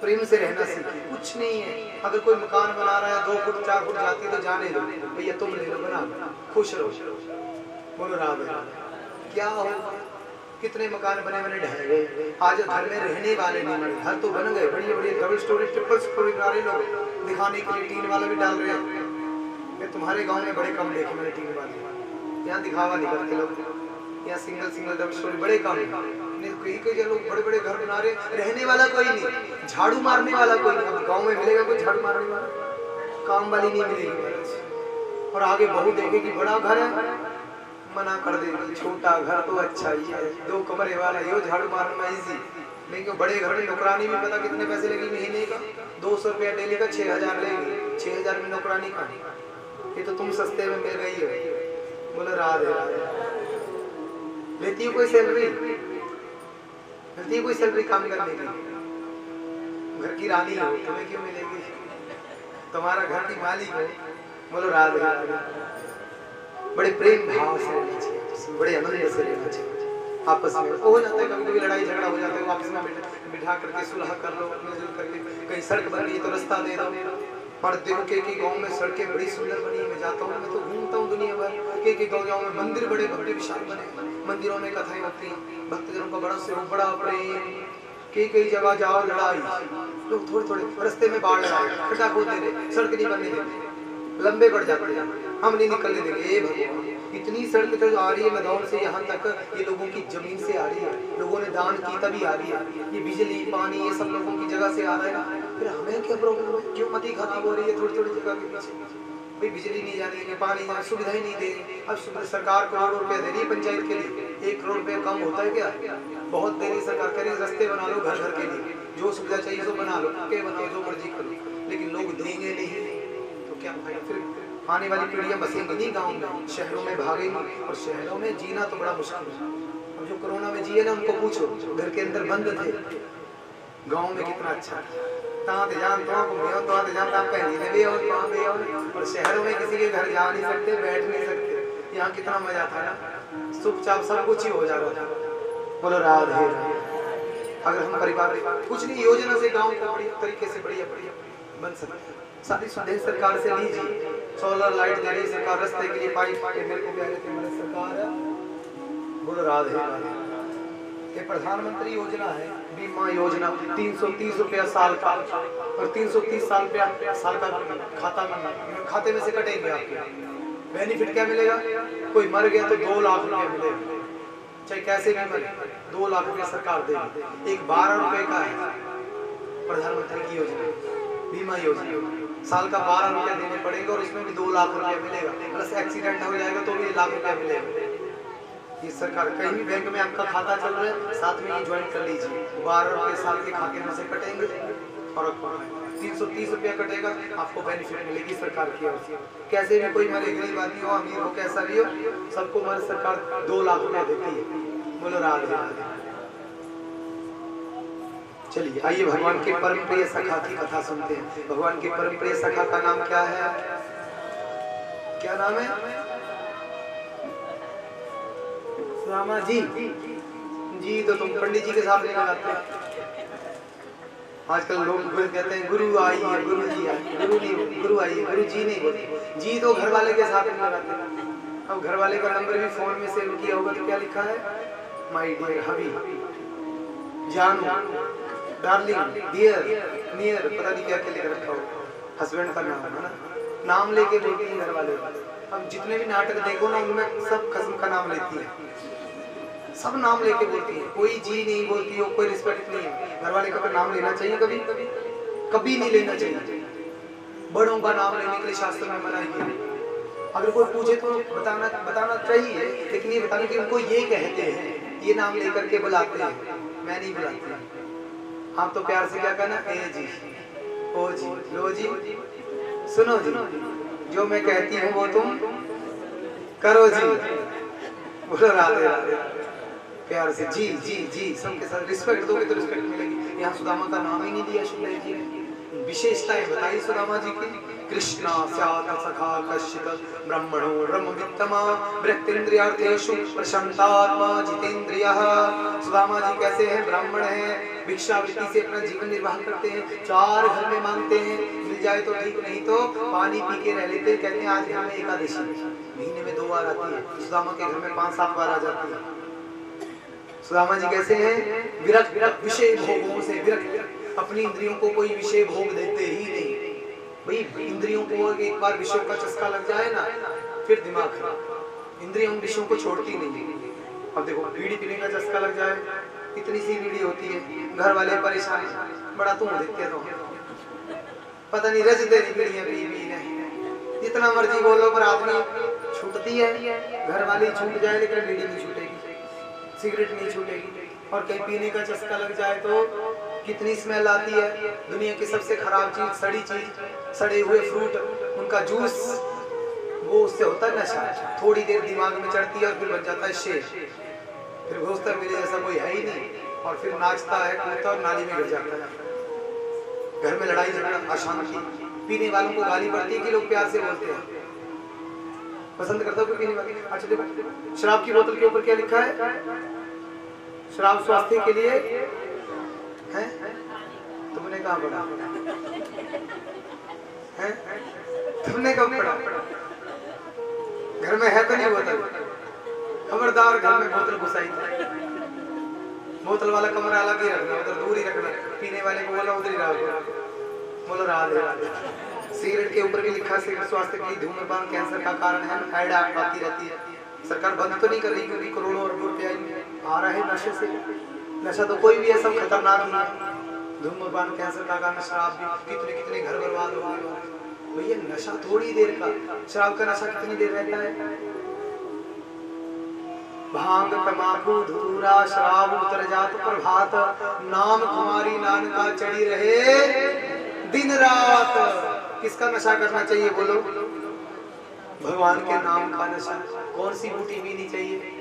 प्रेम से रहना सीखिए। कुछ नहीं है, अगर कोई मकान बना रहा है 2 फुट 4 फुट जाती है तो जाने दो भैया, तुम ले लो, बना, खुश रहो। बोलो राधे। क्या होगा? कितने मकान बने बने ढह गए। आज घर में रहने वाले नहीं बने। घर तो बन गए, बड़ी बड़ी डबल स्टोरी, ट्रिपल स्टोरी बना रहे लोग, दिखाने के लिए टीन वाला भी डाल रहे हैं। तुम्हारे गांव में बड़े कम देखे मैंने टीन वाले। यहाँ दिखावा नहीं करते लोग, यहाँ सिंगल डबल स्टोरी बड़े कम है। कई लोग बड़े बड़े घर बना रहे, रहने वाला कोई नहीं, झाड़ू मारने वाला कोई नहीं। अब गाँव में मिलेगा कोई झाड़ू मारने वाला? काम वाली नहीं मिलेगी। और आगे बहू देखेगी बड़ा घर है, मना कर देगी, छोटा घर तो अच्छा ही है, 2 कमरे वाला, यो झाड़ू मारना इजी। लेकिन बड़े घर में नौकरानी भी पता कितने पैसे लेगी महीने का? 200 रुपया डेली का, 6,000 लेगी। 6,000 में नौकरानी का, ये तो तुम सस्ते में मिल गई हो। बोलो राधे राधे। लेती हो कोई सैलरी? लेती है कोई सैलरी काम करने की? घर की रानी हो, तुम्हें क्यों मिलेगी? तुम्हारा घर की मालिक हो। बोलो राधे राधे। बड़े प्रेम भाव से रहना चाहिए, बड़े आनंद से रहना चाहिए। आपस में हो जाता है कभी कभी लड़ाई झगड़ा हो जाता है, आपस में बिठा करके सुलह कर लो, मिलजुल करके। कहीं सड़क बन रही है तो रास्ता दे दो। और दिल के गांव में सड़कें बड़ी सुंदर बनी है। मैं जाता हूँ, मैं तो घूमता हूँ दुनिया भर के गांव में। मंदिर बड़े भव्य विशाल बने, मंदिरों में कथाएं होती हैं, भक्तजनों का बड़ा से बड़ा प्रेम। कई जगह जाओ लड़ाई, लोग थोड़े थोड़े रास्ते में बाढ़ लगाए, खड्डा खोद दे रहे, सड़क नहीं बनने देते, लंबे बढ़ जाते हैं, हम नहीं निकलने देंगे। ए भगवान, इतनी सड़क तो आ रही है मैदान से यहाँ तक, ये लोगों की जमीन से आ रही है, लोगों ने दान की तभी आ रही है। ये बिजली पानी ये सब लोगों की जगह से आ रहा है, फिर हमें क्या प्रॉब्लम है? क्यों मती खत्म हो रही है थोड़ी थोड़ी जगह के पीछे? भाई बिजली नहीं जा रही है, पानी जाए, सुविधा ही नहीं दे रही। अब सरकार करोड़ों रुपया दे रही है पंचायत के लिए, 1 करोड़ रुपया कम होता है क्या? बहुत दे रही सरकार, कह रही रास्ते बना लो घर घर के लिए, जो सुविधा चाहिए सो बना लो, के बनाओ, जो मर्जी करो, लेकिन लोग देंगे नहीं तो क्या भाई? फिर आने वाली पीढ़ियां बसेंगी नहीं गाँव में, शहरों में भागेंगी, और शहरों में जीना तो बड़ा मुश्किल है। अब जो कोरोना में जिए ना उनको पूछो, घर के अंदर बंद थे, गाँव में कितना अच्छा और शहरों में किसी के घर जा नहीं सकते, बैठ नहीं सकते। यहाँ कितना मजा था ना, चुपचाप सब कुछ ही हो जा रहा था। बोलो राधे। अगर हम परिवार कुछ नहीं योजना से गाँव को बढ़िया तरीके से बढ़िया बन सकते, सारी सुविधाएं सरकार से लीजिए। सोलर लाइट दे रही सरकार, रास्ते के लिए पाइप मेरे को भी आ रहे थे, सरकार। बोलो राधे। ये प्रधानमंत्री योजना है, बीमा योजना, 330 रुपया साल का, और 330 साल का खाता में, खाते में से कटेंगे आपके। बेनिफिट क्या मिलेगा? कोई मर गया तो 2 लाख रुपया मिलेगा, चाहे कैसे भी मरे, 2 लाख रुपया सरकार देगी। एक 12 रुपए का है प्रधानमंत्री की योजना, बीमा योजना, साल का 12 रुपया देने पड़ेंगे और इसमें भी 2 लाख रुपया मिलेगा, प्लस एक्सीडेंट हो जाएगा तो भी 1 लाख रुपया मिलेगा। ये सरकार, कहीं भी बैंक में आपका खाता चल रहा है, साथ में ये ज्वाइन कर लीजिए, 12 रुपए साल के खाते में से कटेंगे और 330 रुपया कटेगा, आपको बेनिफिट मिलेगी सरकार की ओर से। कैसे भी कोई मरे, गरीब आदमी हो, अमीर हो, कैसा भी हो, सबको हमारी सरकार 2 लाख रुपया देती है। बोलो राधे राधे। चलिए आइए भगवान के परम प्रिय सखा की कथा सुनते हैं। भगवान के परम प्रिय सखा का नाम क्या है? क्या नाम है? सुदामा जी। जी तो तुम पंडित जी के साथ नहीं लगाते। आजकल लोग कहते हैं गुरु आइए, गुरु जी आइए, गुरु नहीं, गुरु आइए, गुरु जी नहीं बोलते। जी तो घर वाले के साथ नहीं लगाते। अब घर वाले का नंबर भी फोन में सेव किया होगा तो क्या लिखा है? माय डियर हबी, जानू, डार्लिंग, डियर, नियर, पता नहीं क्या क्या लिख रखा हो। हस्बैंड का नाम है ना, नाम लेके बोलती है घर वाले। अब जितने भी नाटक देखो ना, उनमें सब खस्म का नाम लेती है, सब नाम लेके बोलती है, कोई जी नहीं बोलती हो, कोई रिस्पेक्ट नहीं है। घर वाले का नाम लेना चाहिए? कभी कभी नहीं लेना चाहिए। बड़ों का नाम लेने के लिए शास्त्र में मना है। अगर कोई पूछे तो बताना चाहिए, लेकिन ये बताने कि उनको ये कहते हैं, ये नाम लेकर के बुलाते हैं, मैं नहीं बुलाती। आप तो प्यार से क्या कहना, ए जी, ओ जी, लो जी, सुनो जी, जो मैं कहती हूँ वो तुम करो जी। बोलो राधे राधे। प्यार से जी जी जी, सबके साथ रिस्पेक्ट दोगे तो रिस्पेक्ट मिलेगी। यहाँ सुदामा का नाम ही नहीं दिया सुंदर जी ने। विशेषताएं बताई सुदामा जी की। कृष्णा स्यात् सखा कश्चित् ब्रह्मणो ब्रह्मवित्तमा वृत्तेन्द्रियार्थेषु प्रशान्तात्मा जितेन्द्रियः। सुदामा जी कैसे हैं? ब्राह्मण हैं, भिक्षावृत्ति से अपना जीवन निर्वाह करते हैं, 4 घर में मांगते हैं, मिल जाए तो ठीक, नहीं तो पानी पी के रह लेते। कहते हैं आज घर में एकादशी, महीने में 2 बार आती है, सुदामा के घर में 5-7 बार आ जाती है। सुदामा जी कैसे हैं? विरक्त, विषय भोगों से विरक्त, अपनी इंद्रियों को कोई विषय भोग देते ही नहीं। भाई इंद्रियों को एक बार विषयों का चस्का लग जाए ना, फिर दिमाग खराब। इंद्रियों विषयों को छोड़ती नहीं। अब देखो बीड़ी पीने का चस्का लग जाए, इतनी सी बीड़ी होती है, घर वाले परेशान, बड़ा तुम देखते तो पता नहीं रज देरी बीड़ियां पी नहीं, जितना मर्जी बोलो पर आदमी छूटती है। घर वाली छूट जाए लेकिन बीड़ी नहीं छूटेगी, सिगरेट नहीं छूटेगी। और कहीं पीने का चस्का लग जाए तो कितनी स्मेल आती है। दुनिया की सबसे खराब चीज, सड़ी चीज, सड़े हुए फ्रूट, उनका जूस, वो उससे होता है नशा। थोड़ी देर दिमाग में चढ़ती है और फिर बन जाता है शेर, फिर घोषता मेरे जैसा कोई है ही नहीं, और फिर नाचता है, कूदता और नाली में गिर जाता है। घर में लड़ाई झगड़ा, अशांति। पीने वालों को गाली पड़ती है कि लोग प्यार से बोलते हैं, पसंद करता है पीने वाले। अच्छा देखो शराब की बोतल के ऊपर क्या लिखा है? शराब स्वास्थ्य के लिए है। तुमने कहाँ पढ़ा है? तुमने कब पढ़ा? घर में है तो नहीं बोतल? खबरदार घर में बोतल घुसाई, बोतल वाला कमरा अलग ही रखना, उधर दूर ही रखना। पीने वाले को बोला उधर ही रहो। बोलो राधे राधे। सिगरेट के ऊपर भी लिखा है सिगरेट स्वास्थ्य के लिए धूम्रपान कैंसर का कारण है। ऐड आती रहती है, सरकार बंद तो नहीं कर रही क्योंकि करोड़ों अरबों रुपया आ रहा है नशे से। नशा तो कोई भी है, सब खतरनाक है। धूम्रपान कैंसर का कारण, शराब भी, कितने कितने घर बर्बाद हो गए। भैया नशा थोड़ी देर का, शराब का नशा कितनी देर रहता है? भांग तमाकू धूरा शराब उतर जात प्रभात, नाम कुमारी नानका चढ़ी रहे दिन रात। किसका नशा करना चाहिए बोलो? भगवान के नाम का नशा। कौन सी बूटी पीनी चाहिए?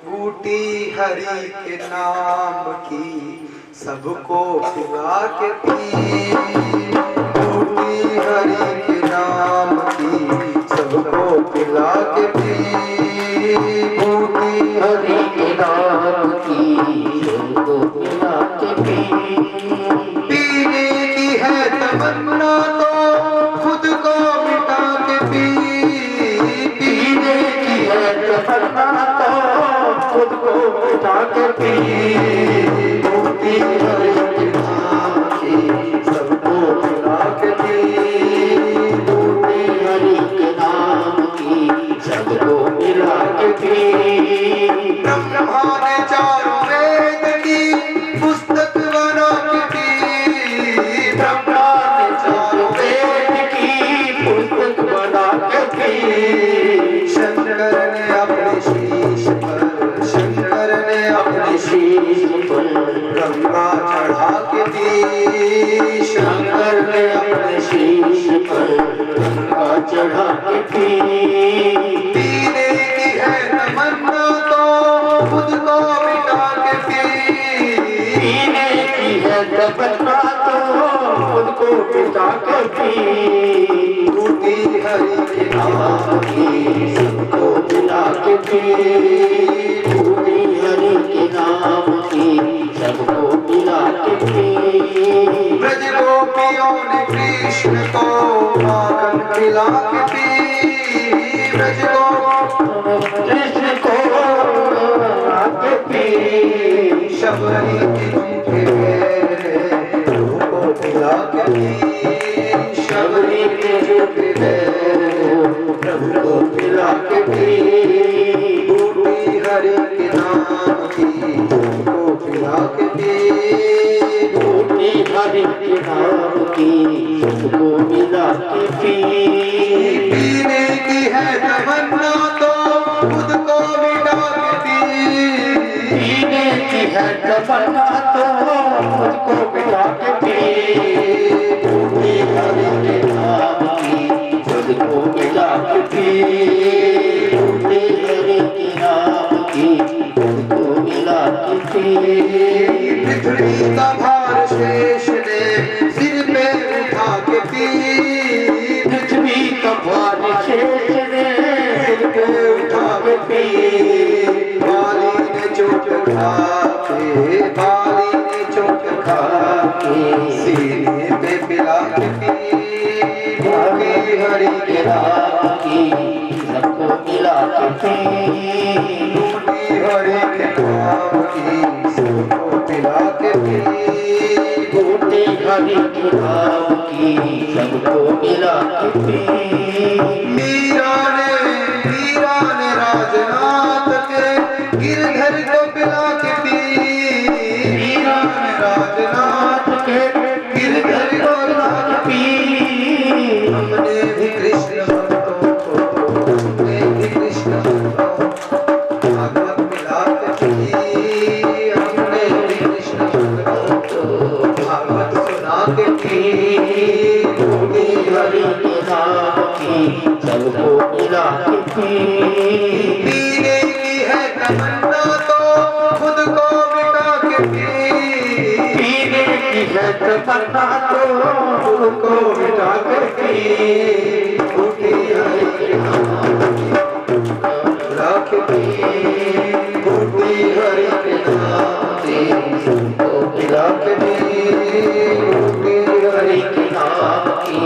बूटी हरि के नाम की सबको पिला के पी, बूटी हरि के नाम की सबको पिला के पी, बूटी हरि के नाम की सबको पिला के पी। पीने की है तमन्ना तो खुद को मिटा के पी, पीने की है तमन्ना तो मिटा के पी, बूटी हरि के नाम की सबको मिला के पी, बूटी हरि के नाम की सबको मिला के पी। ब्रह्मा ने चारों वेद की पुस्तक बना के पी, ब्रह्मा ने चारों वेद की पुस्तक बना के पी। शंकर ने अपने शीश पर, शंकर ने अपने शीश पर गंगा चढ़ा के पी, शंकर ने अपने शीश पर गंगा चढ़ा के पी। पीने की है तमन्ना तो खुद को मिटा के पी, पीने की है तमन्ना तो खुद को मिटा के पी, बूटी हरि के नाम की सबको मिला के पी, बूटी हरि के नाम की सबको मिला के पी। ब्रज गोपियों ने कृष्ण को माखन खिला के पी, ब्रज कृष्ण को आके पी, शबरी के झूठे पैरे प्रभु को पिला के पी, शबरी के झूठे पैरे प्रभु को पिला के पी, बूटी हरि के नाम की सबको पिला के पी, बूटी हरि के नाम की सबको मिला के पी। पीने की है तमन्ना तो खुद को मिटा के पी, पीने की है तमन्ना तो खुद को मिटा के पी, बूटी हरि के नाम की सबको मिला के पी, बूटी हरि के नाम की सबको मिला के पी। पृथ्वी का भार शेष ने सिर पे उठा के पी, पृथ्वी का भार शेष ने सिर पे उठा के पी, बाली ने चोट खा के, बाली ने चोट खा के सीने पे पिला के पी, बूटी हरि के नाम की सबको मिला के पी, बूटी हरि के नाम की सबको पिला के पी, बूटी हरि के नाम की सबको मिला के पी। मीरा ने राजनाथ के गिरधर को पिला के पी, मीरा ने राजनाथ के गिरधर को पिला के पी, हमने भी कृष्ण भक्तों को, हमने भी कृष्ण भक्तों भागवत पिला के पी, हमने भी कृष्ण भक्तों को भागवत सुना के पी, बूटी हरि के नाम की सबको मिला के पी। पीने की है तमन्ना तो खुद को मिटा के पी, पीने की है तमन्ना तो खुद को मिटा के पी, बूटी हरि के नाम की मिला के पी, बूटी हरि के नाम की सबको मिला के पी, बूटी हरि के नाम की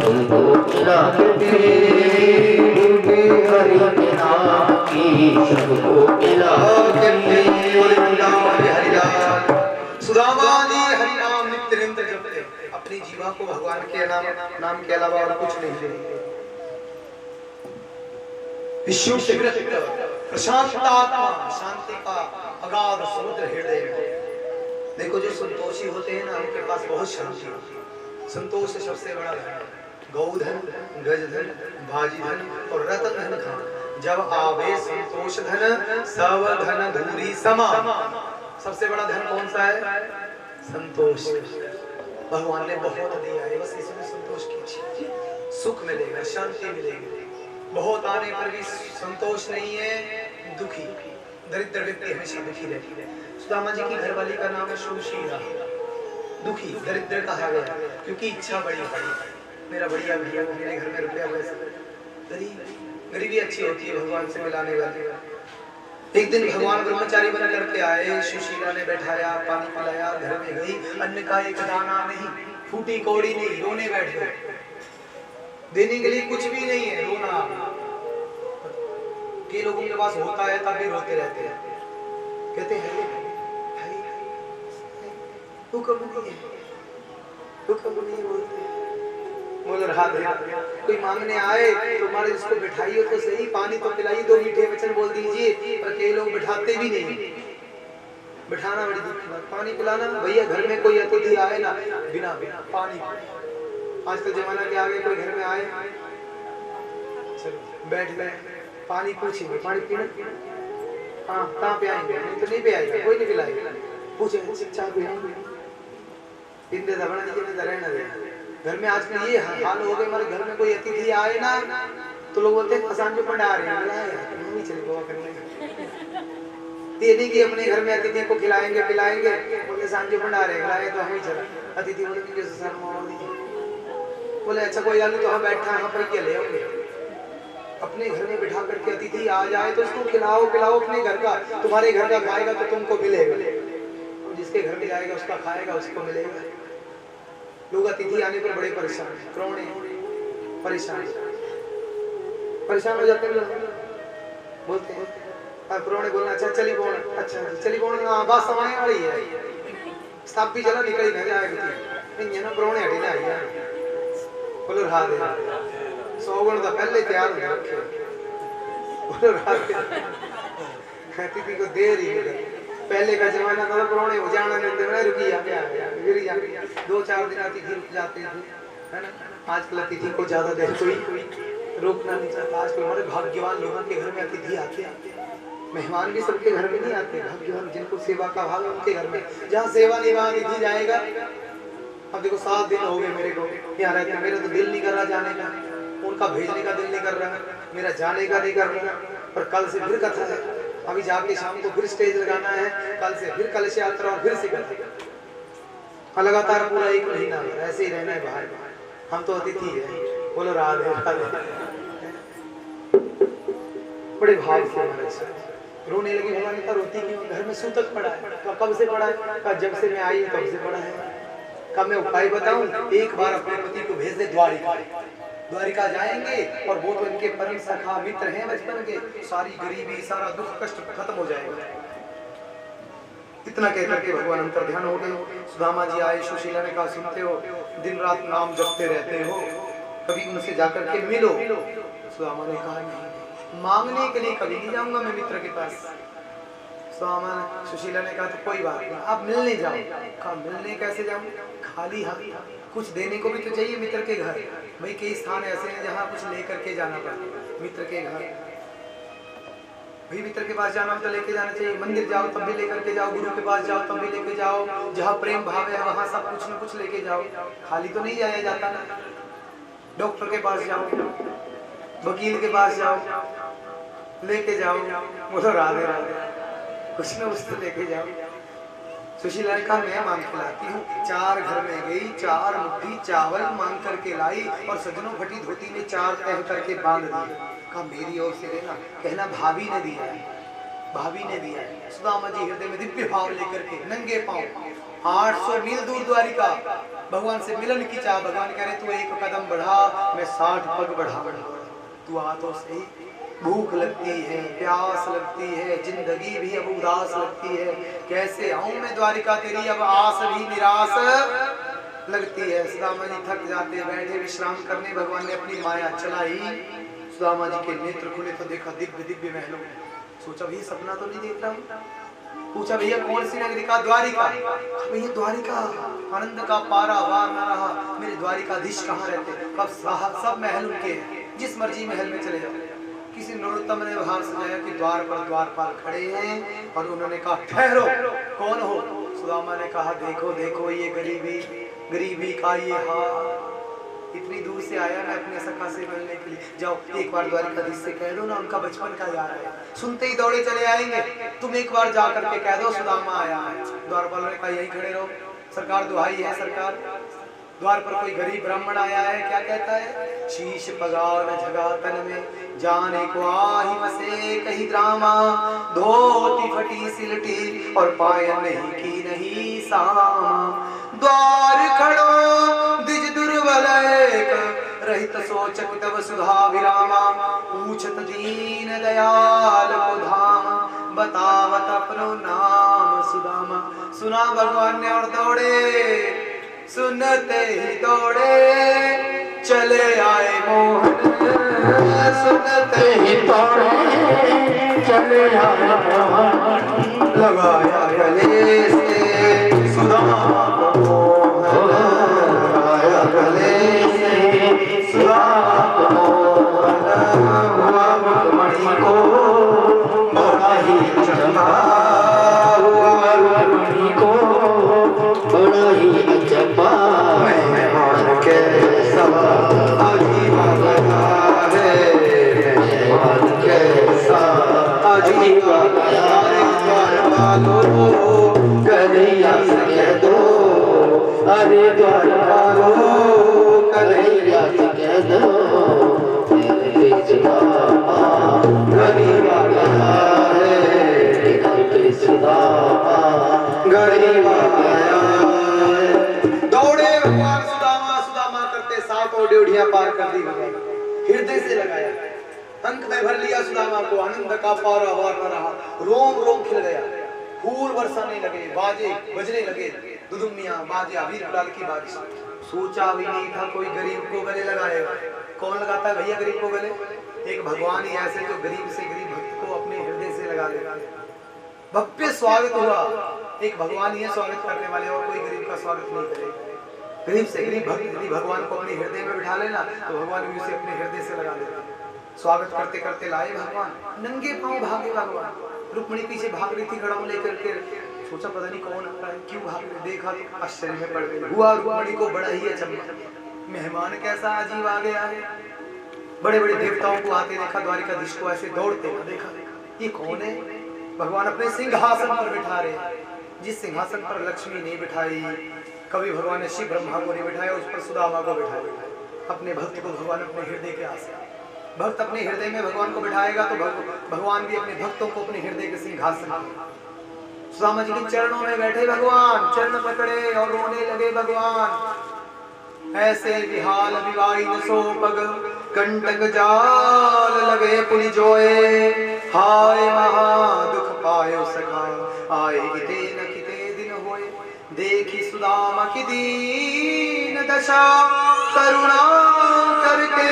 सबको मिला के पी, बूटी हरि के नाम की सबको मिला के पी। हरिलाल सुदामा जी हरि नाम नित्य निरंतर जपते अपनी जीवा को भगवान के नाम के अलावा और कुछ नहीं देते। विश्व से प्रशांत आत्मा शांति का अगाध समुद्र हृदय में। देखो जो संतोषी होते हैं ना उनके पास बहुत शांति होती है। संतोष सबसे बड़ा धन, गौधन, गजधन, भाजीधन और रतन धन खान। जब आवे संतोष धन सब धन धूरी समा। सबसे बड़ा धन कौन सा है? संतोष। भगवान ने बहुत दिया है, बस इसमें संतोष कीजिए, सुख मिलेगा, शांति मिलेगी। बहुत आने पर भी संतोष नहीं है, दुखी दरिद्र व्यक्ति हमेशा दुखी रहती है। सुदामा जी की घरवाली का नाम है सुशीला। दुखी दरिद्र कहा गया क्योंकि इच्छा बड़ी पड़ी, मेरा बढ़िया भैया मेरे घर में रुपया पैसा। गरीबी अच्छी होती है भगवान से मिलाने वाली। एक दिन भगवान ब्रह्मचारी बन करके आए, सुशीला ने बैठाया, पानी पिलाया, घर में गई, अन्न का एक दाना नहीं, फूटी कौड़ी नहीं, रोने बैठ गए। देने के लिए कुछ भी नहीं है, रोना। कई लोगों के पास होता है तब भी रोते रहते हैं। कहते हैं हुक्म नहीं बोलते। बोल रहा कोई मांगने आए तो हमारे इसको बिठाइए तो सही, पानी तो पिलाइए, 2 मीठे वचन बोल दीजिए, पर कई लोग बिठाते भी नहीं। बिठाना बड़ी दुख की बात, पानी पिलाना। भैया घर में कोई अतिथि आए ना, बिना पानी, आजकल जमाना के आगे कोई घर में आए, चलो बैठ गए, पानी पूछेंगे, पानी पीना, हाँ कहाँ पे आएंगे, नहीं तो नहीं पे आएगा, कोई नहीं पिलाएगा, पूछे चाय पिलाएंगे, पिंदे दबना दीजिए, मैं रहना दे। घर में आजकल ये हाल हो गए, हमारे घर में कोई अतिथि आए ना तो लोग बोलते हैं फसान जो पंडा आ रहे हैं, नहीं चले गोवा करने। ये नहीं कि अपने घर में अतिथि को खिलाएंगे पिलाएंगे, बोले सांझे पंडा रहे खिलाए तो हम ही चला। अतिथि बोले बोले अच्छा कोई गल नहीं, तो हम बैठा यहाँ पर क्या ले आओगे। अपने घर में बिठा करके अतिथि आ जाए तो उसको खिलाओ पिलाओ अपने घर का, तुम्हारे घर का खाएगा तो तुमको मिलेगा, जिसके घर में जाएगा उसका खाएगा उसको मिलेगा। लोग अतिथि आने पर बड़े परेशान, प्रोणे परेशान हो जाते हैं, बोलते हैं प्रोणे बोलना अच्छा चली बोल, अच्छा चली बोल, बात समाने वाली है, सब भी चला निकल ही जाएगा, नहीं ना प्रोणे हटी ना आई, बोलो रहा दे 100 गुण तो पहले तैयार हो रखे, बोलो रहा दे अतिथि को देर ही। पहले का जमाना था प्रोणे हो जाना नहीं देना, रुकी आ गया गिर जा, 2-4 दिन अतिथि रुक जाते थे, है ना। आजकल अतिथि को ज्यादा देर कोई रोकना नहीं चाहता। आजकल हमारे भाग्यवान लोगों के घर में अतिथि आते हैं, मेहमान भी सबके घर में नहीं आते, भाग्यवान जिनको सेवा का भाव है उनके घर में, जहाँ सेवा निभा अतिथि जाएगा। अब देखो 7 दिन हो गए मेरे को यहाँ रहते, मेरा तो दिल नहीं कर रहा जाने का, उनका भेजने का दिल नहीं कर रहा, मेरा जाने का नहीं कर रहा, पर कल से फिर कथा है, अभी जाके शाम को फिर स्टेज लगाना है, कल से फिर कलश यात्रा और फिर से कथा, लगातार पूरा 1 महीना ऐसे ही रहना है बाहर। हम तो अतिथि है, बोलो राधे राधे, बड़े भाव से हमारे साथ रोने लगी। भगवान का रोती क्यों, घर में सूतक पड़ा है, कब से पड़ा है, जब से मैं आई तब से पड़ा है। कब मैं उपाय बताऊं, एक बार अपने पति को भेज दे द्वारिका जाएंगे, और वो तो इनके परम सखा मित्र हैं बचपन के, सारी गरीबी सारा दुख कष्ट खत्म हो जाएगा। इतना कह करके भगवान अंतर ध्यान हो गए। सुदामा जी आए, सुशीला ने कहा सुनते हो दिन रात नाम जपते रहते हो, कभी उनसे जाकर के मिलो। सुदामा ने कहा नहीं, मांगने के लिए कभी नहीं जाऊंगा मैं मित्र के पास। सुशीला ने कहा तो कोई बात नहीं, आप मिलने जाओ। कहा मिलने कैसे जाऊं, खाली हाथ, कुछ देने को भी तो चाहिए मित्र के घर। भाई कई स्थान ऐसे हैं जहाँ कुछ लेकर के जाना पड़ता, मित्र के घर भाई मित्र के पास जाना तो लेके जाना चाहिए। मंदिर जाओ तब भी लेकर के जाओ, गुरु के पास जाओ तब भी लेके जाओ, जहाँ प्रेम भाव है वहाँ सब कुछ न कुछ लेके जाओ, खाली तो नहीं जाया जाता ना। डॉक्टर के पास जाओ, वकील के पास जाओ, लेके जाओ, बोलो राधे राधे, कुछ न कुछ तो लेके जाओ। सुशीला ने कहा मैं मांग के लाती हूँ। 4 घर में गई, 4 मुट्ठी चावल मांग करके लाई, और सजनों फटी धोती में 4 तह करके बांध दिए। कहा मेरी ओर से लेना, कहना भाभी ने दिया है, भाभी ने दिया है। सुदामा जी हृदय में दिव्य भाव लेकर के नंगे पांव 800 मील दूर द्वारिका भगवान से मिलन की चाह। भगवान कह रहे तू 1 कदम बढ़ा, मैं 60 पग बढ़ा, तू आ तो सही। भूख लगती है, प्यास लगती है, जिंदगी भी अब उदास लगती है, कैसे आऊं मैं द्वारिका तेरी, अब आस भी निराश लगती है। सुदामा जी थक जाते, बैठे विश्राम करने, भगवान ने अपनी माया चलाई। सुदामा जी के नेत्र खुले तो देखा दिव्य दिव्य महलों में। सोचा भैया सपना तो नहीं देख रहा हूं। पूछा भैया कौन सी नगरी का, द्वारिका। भैया द्वारिका, आनंद का पारा वार न रहा, मेरे द्वारिकाधीश कहाँ रहते, कब सब महल उनके हैं, जिस मर्जी महल में चले जाओ। किसी नरोत्तम ने हार सजाया कि द्वार पर द्वारपाल खड़े हैं, और उन्होंने कहा ठहरो, कौन हो। सुदामा ने कहा देखो देखो ये गरीबी का ये हाल, इतनी दूर से आया मैं अपने सखा से मिलने के लिए। जाओ एक बार द्वारिकाधीश से कह दो ना, उनका बचपन का याद है, सुनते ही दौड़े चले आएंगे। तुम एक बार जा करके कह दो सुदामा आया है। द्वारपाल ने कहा यही खड़े रहो, सरकार दुहाई है सरकार। द्वार पर कोई गरीब ब्राह्मण आया है, क्या कहता है, शीश पगार जगा तन में, जाने को आही बसे कहीं ड्रामा, धोती फटी सिलटी और पायन नहीं की नहीं सामा। द्वार खड़ो दिज दुर्बल रहित सोचक तब सुधा विरामा, पूछत दीन दयाल को धाम, बतावत अपनो नाम सुदामा। सुना भगवान ने और दौड़े, सुनते ही दौड़े चले आए मोहन। सुनते ही दौड़े चले आए मोहन। लगाया गले से सुदामा को मोहन, लगाया गले से सुदामा को मोहन। हुआ रुक्मणी को बड़ा ही अचंभा, हुआ रुक्मणी को बड़ा ही अचंभा। मेहमान कैसा अजीबा लगा है, मेहमान कैसा अजीबा लगा है। द्वार वालों कन्हैया से कह दो, अरे द्वार वालों कन्हैया से कह दो, मेरे सुदामा गरीब आ गया है, मेरे सुदामा गरीब आ गया है। दौड़े भगवान सुदामा, सुदामा करते सातों ड्योढ़ियां पार कर दी भगवान। हृदय से लगाया, अंक में भर लिया सुदामा को, आनंद का पारावार न रहा। रोम रोम खिल गया, फूल बरसाने लगे, बाजे बजने लगे, दुदुमियां बाजे अबीर गुलाल की बारिश। सोचा भी नहीं था कोई गरीब को गले लगाएगा। कौन लगाता है भैया गरीब को गले? एक भगवान ही ऐसे जो गरीब से गरीब भक्त को अपने हृदय से लगा लेगा। भव्य स्वागत हुआ, एक भगवान ही है स्वागत करने वाले, और कोई गरीब का स्वागत नहीं करेगा। गरीब से गरीब भक्त यदि भगवान को अपने हृदय में बिठा लेना तो भगवान भी उसे अपने हृदय से लगा लेगा। स्वागत करते करते लाए भगवान, नंगे पांव भागे भगवान। रुक्मिणी पीछे भाग रही थी घड़ाऊ लेकर के। सोचा पता नहीं कौन आ रहा है, क्यों भाग रही, देखा तो आश्चर्य में पड़ गई। हुआ रुक्मिणी को बड़ा ही अचंभा, मेहमान कैसा अजीब आ गया है। बड़े बड़े देवताओं को आते देखा, द्वारिकाधीश को ऐसे दौड़ते हुए देखा, ये कौन है? भगवान अपने सिंहासन पर बिठा रहे। जिस सिंहासन पर लक्ष्मी नहीं बिठाई, कभी भगवान ने शिव ब्रह्मा को नहीं बिठाया, उस पर सुदामा को बिठाया। अपने भक्त को भगवान अपने हृदय के आस, भक्त अपने हृदय में भगवान को बिठाएगा तो भगवान भी अपने भक्तों को अपने हृदय के सिंहासन। सुदामा जी के चरणों में बैठे भगवान, चरण पकड़े और रोने लगे भगवान। ऐसे विहाल विवाही न सो पग, कंटक जाल लगे पुनि जोए। हाय महा दुख पायो सखा, आए किते न किते दिन होए। देखी सुदामा की दीन दशा, करुणा करके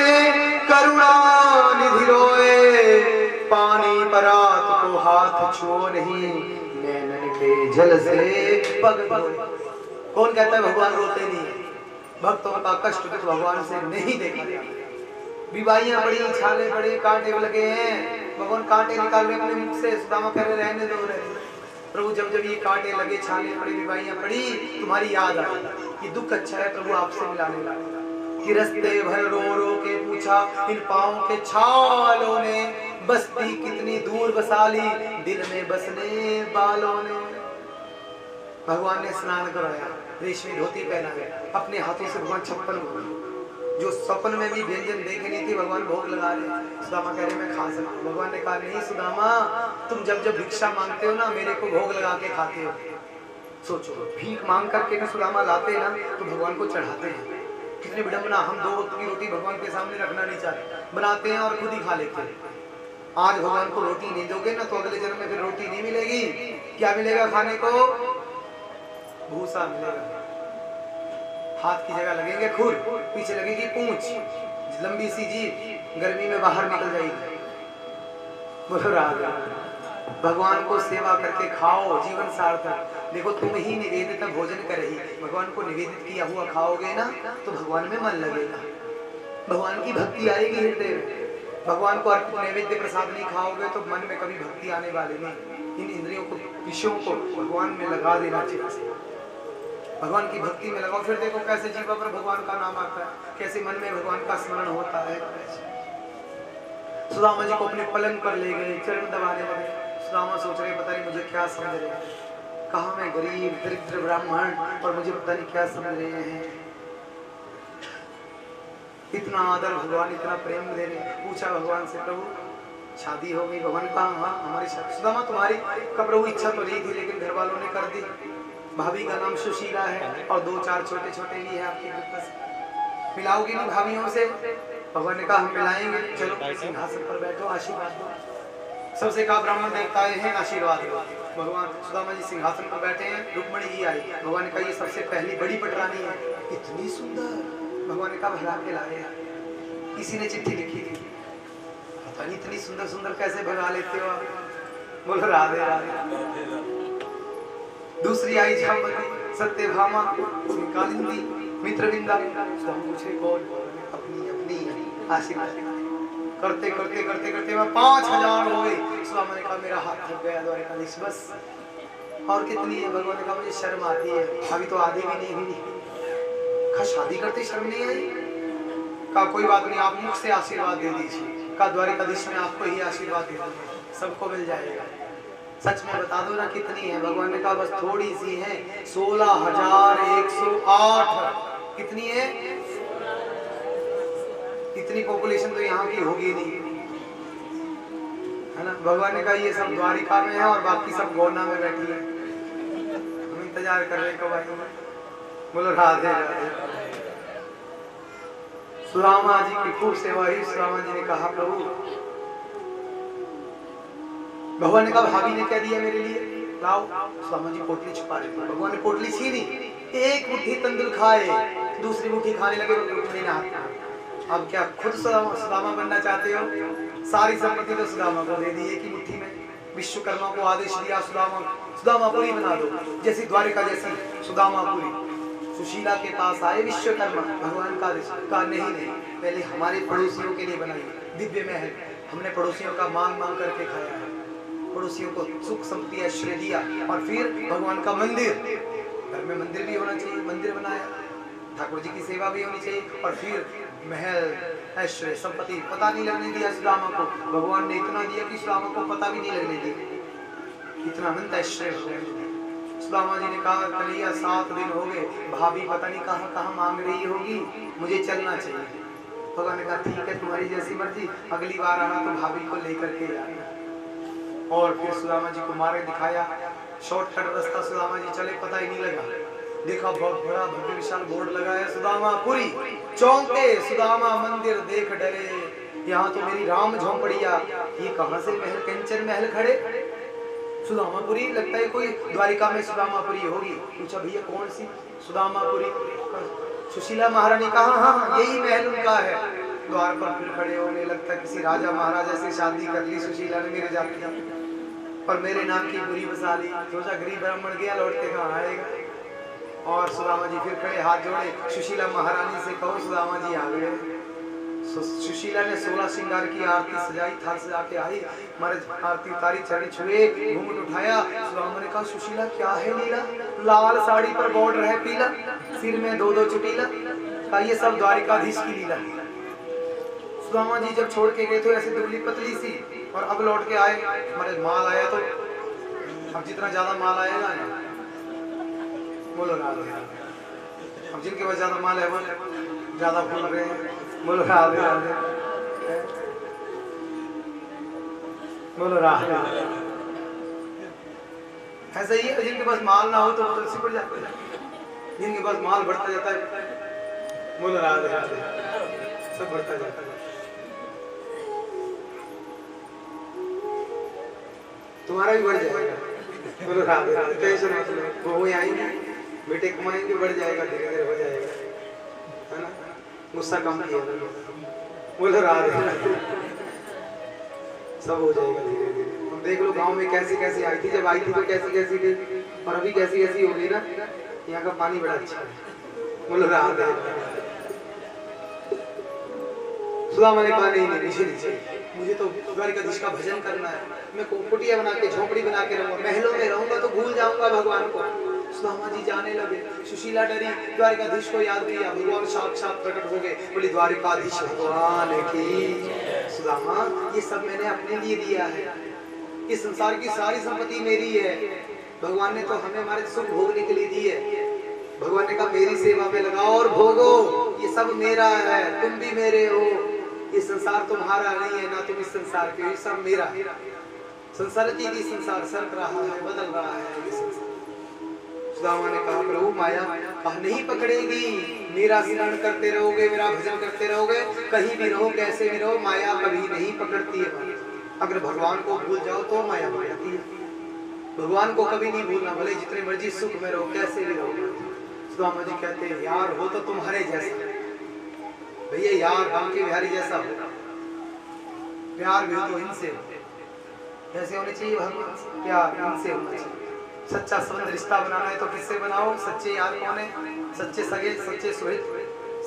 करुणा निधि रोए। पानी परात को हाथ छुओ नहीं, नैनन के जल से पग धोए। कौन कहता है भगवान रोते नहीं? भक्तों का कष्ट दुख भगवान से नहीं देखा जाता। बीमारियां बड़ी, छाले बड़े, कांटे लगे हैं, भगवान कांटे निकाल रहे अपने मुख से। सुदामा कह रहे रहने दो, रहने। प्रभु जब जब ये कांटे लगे, छाले पड़ी, बीमारियां पड़ी, तुम्हारी याद आई, ये दुख अच्छा है प्रभु आपसे मिलाने लगा। कि रस्ते भर रो रो के पूछा, इन पाँव के छालों ने बस्ती कितनी दूर बसा ली, दिल में बसने बालों ने। भगवान ने स्नान कराया, रेशमी धोती पहनाया, अपने हाथों से भगवान 56 जो सपन में भी व्यंजन देखे नहीं थी भगवान भोग लगा रहे। सुदामा कह रहे मैं खा सकता। भगवान ने कहा नहीं सुदामा, तुम जब जब भिक्षा मांगते हो ना, मेरे को भोग लगा के खाते हो। सोचो, भीख मांग करके ना सुदामा लाते ना तो भगवान को चढ़ाते हैं। कितनी विडंबना, हम 2 वक्त की रोटी भगवान के सामने रखना नहीं चाहते, बनाते हैं और खुद ही खा लेते हैं। आज भगवान को रोटी नहीं दोगे ना तो अगले जन्म में फिर रोटी नहीं मिलेगी। क्या मिलेगा खाने को? भूसा मिलेगा। हाथ की जगह लगेंगे खुर, पीछे लगेगी पूंछ, लंबी सी जीभ, गर्मी में बाहर निकल जाएगी। बोलो राधा। भगवान को सेवा करके खाओ, जीवन सार्थक। देखो तुम ही निवेदित भोजन कर रही, भगवान को निवेदित किया हुआ खाओगे ना तो भगवान में मन लगेगा, भगवान की भक्ति आएगी हृदय में। भगवान को अर्पित नैवेद्य प्रसाद नहीं खाओगे तो मन में कभी भक्ति आने वाली नहीं। इन इंद्रियों को, विषयों को भगवान में लगा देना चाहिए। भगवान की भक्ति में लगाओ, फिर देखो कैसे जीवा पर भगवान का नाम आता है, कैसे मन में भगवान का स्मरण होता है। सुदामा जी को अपने पलंग पर ले गए, चरण दबाने लगे। सुदामा सोच रहे पता नहीं मुझे क्या समझ रहे हैं, कहा मैं गरीब दरिद्र ब्राह्मण और मुझे पता नहीं क्या समझ रहे हैं। इतना आदर भगवान, इतना प्रेम दे रहे। पूछा भगवान से प्रभु शादी हो गई? भगवान कहा हाँ हमारी शादी। सुदामा तुम्हारी का प्रभु इच्छा तो नहीं थी लेकिन घर वालों ने कर दी। भाभी का नाम सुशीला है और 2-4 छोटे छोटे भी है आपके घर पर। मिलाओगी नहीं भाभियों से? भगवान ने कहा हम मिलाएंगे। चलो सिंहासन पर बैठो, आशीर्वाद दो। सबसे कहा ब्राह्मण देवता आए हैं आशीर्वाद दो। भगवान सुदामा जी सिंहासन पर बैठे हैं, रुक्मणी जी आई। भगवान ने कहा ये सबसे पहली बड़ी पटरानी है, इतनी सुंदर। भगवान ने कहा भगा के लाए, किसी ने चिट्ठी लिखी थी, पता नहीं इतनी सुंदर सुंदर कैसे भगा लेते हो आप। बोलो राधे राधे। दूसरी आई झांबती, सत्यभामा, कालिंदी, मित्रविंदा। तो हम पूछे कौन? अपनी अपनी आशीर्वाद करते करते करते करते मैं 5000 हो गई। सुदामा ने कहा मेरा हाथ थक गया, द्वारिकाधीश बस और कितनी है? भगवान ने कहा मुझे शर्म आती है, अभी तो आधी भी नहीं हुई। कहा शादी करते शर्म नहीं आई? कहा कोई बात नहीं, आप मुख से आशीर्वाद दे दीजिए। कहा द्वारिकाधीश में आपको ही आशीर्वाद दे दूंगा, सबको मिल जाएगा। सच में बता दो ना कितनी है? भगवान ने कहा बस थोड़ी सी है, 16,108। कितनी है? इतनी पॉपुलेशन तो यहाँ की होगी नहीं, है ना? भगवान ने कहा ये सब द्वारिका में है और बाकी सब गौना में बैठी है, हम इंतजार कर रहे कब आएंगे। बोलो राधे राधे। सुदामा जी की खूब सेवा हुई। सुदामा जी ने कहा प्रभु, भगवान ने कहा भाभी ने क्या दिया मेरे लिए, लाओ। सुदामा जी पोटली छुपा रहे थे, भगवान ने पोटली छीनी, एक मुट्ठी तंदुर खाए, दूसरी मुट्ठी खाने लगे, रुक्मिणी ने हाथ। अब क्या खुद सुदामा बनना चाहते हो? सारी संपत्ति तो सुदामा को दे दी एक ही मुट्ठी में। विश्वकर्मा को आदेश दिया सुदामापुरी बना दो, जैसी द्वारिका जैसी सुदामापुरी। सुशीला के पास आए विश्वकर्मा, भगवान का आदेश। कहा नहीं नहीं, पहले हमारे पड़ोसियों के लिए बनाई दिव्य महल, हमने पड़ोसियों का मांग मांग करके खाया है, पड़ोसियों को सुख संपत्ति ऐश्वर्य दिया, और फिर भगवान का मंदिर, घर में मंदिर भी होना चाहिए, मंदिर बनाया, ठाकुर जी की सेवा भी होनी चाहिए, और फिर महल ऐश्वर्य संपत्ति पता नहीं लगने दिया सुदामा को। भगवान ने इतना दिया कि सुदामा को पता भी नहीं लगने दिया, इतना अनंत ऐश्वर्य। सुदामा जी ने कहा कन्हैया 7 दिन हो गए, भाभी पता नहीं कहाँ कहाँ मांग रही होगी, मुझे चलना चाहिए। भगवान ने कहा ठीक है तुम्हारी जैसी मर्जी, अगली बार आना तो भाभी को लेकर के आना। और फिर सुदामा जी को मार्ग दिखाया, शॉर्टकट रास्ता सुदामा जी चले, पता ही नहीं लगा। देखा बहुत बड़ा भव्य विशाल बोर्ड लगा है, सुदामापुरी, चौंके सुदामा मंदिर देख डरे, यहाँ तो मेरी राम झोंपड़िया, ये कहाँ से महल, कंचन महल खड़े। सुदामापुरी, लगता है कोई द्वारिका में सुदामापुरी होगी। पूछा भैया कौन सी? सुदामापुरी। सुशीला महारानी कहा हाँ यही महल उनका है। द्वार पर फिर खड़े होने, लगता किसी राजा महाराजा से शादी कर ली सुशीला ने मेरे जाके, और मेरे नाम की बुरी बसा ली। सोचा गरीब ब्राह्मण गया, लौट के कहाँ आएगा। और सुदामा जी फिर खड़े, हाथ जोड़े, सुशीला महारानी से कहो सुदामा जी आ गए। सुशीला ने 16 श्रृंगार की आरती सजाई, थाल सजा के आई, महाराज आरती उतारी, चरण छुए, घूंघट उठाया। सुदामा ने कहा सुशीला क्या है लीला, लाल साड़ी पर बॉर्डर है पीला, सिर में 2-2 चुटीला, कहा ये सब द्वारिकाधीश की लीला। सुदामा जी जब छोड़ के गए थे ऐसे दुबली पतली सी, और अब लौट के आए, महाराज माल आया तो अब जितना ज्यादा माल आएगा ना, बोलो राधे राधे। अब जिनके पास ज्यादा माल है वो ज्यादा फूल रहे हैं, बोलो राधे राधे, बोलो राधे। ऐसा ही है, जिनके पास माल ना हो तो वो सिकुड़ जाते हैं, जिनके पास माल बढ़ता जाता है, बोलो राधे राधे, सब बढ़ता जाता है। तुम्हारा भी बढ़ जाएगा, बोलो राधे राधे, टेंशन मत लो, वो आएंगे बेटे कमाएंगे, बढ़ जाएगा, धीरे धीरे हो जाएगा, है ना? गुस्सा कम किया, बोलो राधे राधे, सब हो जाएगा धीरे धीरे। हम देख लो गांव में कैसी कैसी आई थी, जब आई थी तो कैसी कैसी थी, और अभी कैसी कैसी हो गई ना। यहाँ का पानी बड़ा अच्छा है, बोलो राधे। सुदामा ने कहा नहीं नहीं नीचे नीचे, मुझे तो द्वारिकाधीश का भजन करना है, मैं कुटिया बना के झोपड़ी बना के रहूंगा, महलों में रहूंगा तो भूल जाऊंगा भगवान को। सुदामा जी जाने लगे, सुशीला डरी, द्वारिकाधीश को याद किया, भगवान साक्षात प्रकट हो गए, बोली द्वारिकाधीश भगवान की। सुदामा ये सब मैंने अपने लिए दिया है, इस संसार की सारी संपत्ति मेरी है, भगवान ने तो हमें हमारे सुख भोगने के लिए दी है। भगवान ने कहा मेरी सेवा में लगाओ और भोगो, ये सब मेरा है, तुम भी मेरे हो, ये संसार तुम्हारा नहीं है, ना तुम इस संसार के, ये सब मेरा। संसार की संसार सर्क रहा है, बदल रहा है ये संसार। सुदामा ने कहा प्रभु माया कहा नहीं पकड़ेगी, मेरा स्मरण करते रहोगे, मेरा भजन करते रहोगे, कहीं भी रहो कैसे भी रहो, माया कभी नहीं पकड़ती है। अगर भगवान को भूल जाओ तो माया बढ़ जाती है। भगवान को कभी नहीं भूलना, भले जितने मर्जी सुख में रहो, कैसे भी रहो। सुदामा जी कहते हैं यार हो तो तुम्हारे जैसा, भैया यार बांके बिहारी जैसा हो, प्यार भी हो तो इनसे हो, जैसे होने चाहिए भगवान से, प्यार इनसे होना चाहिए। सच्चा संबंध रिश्ता बनाना है तो किससे बनाओ? सच्चे यार कौन है? सच्चे सगे, सच्चे सुहृद,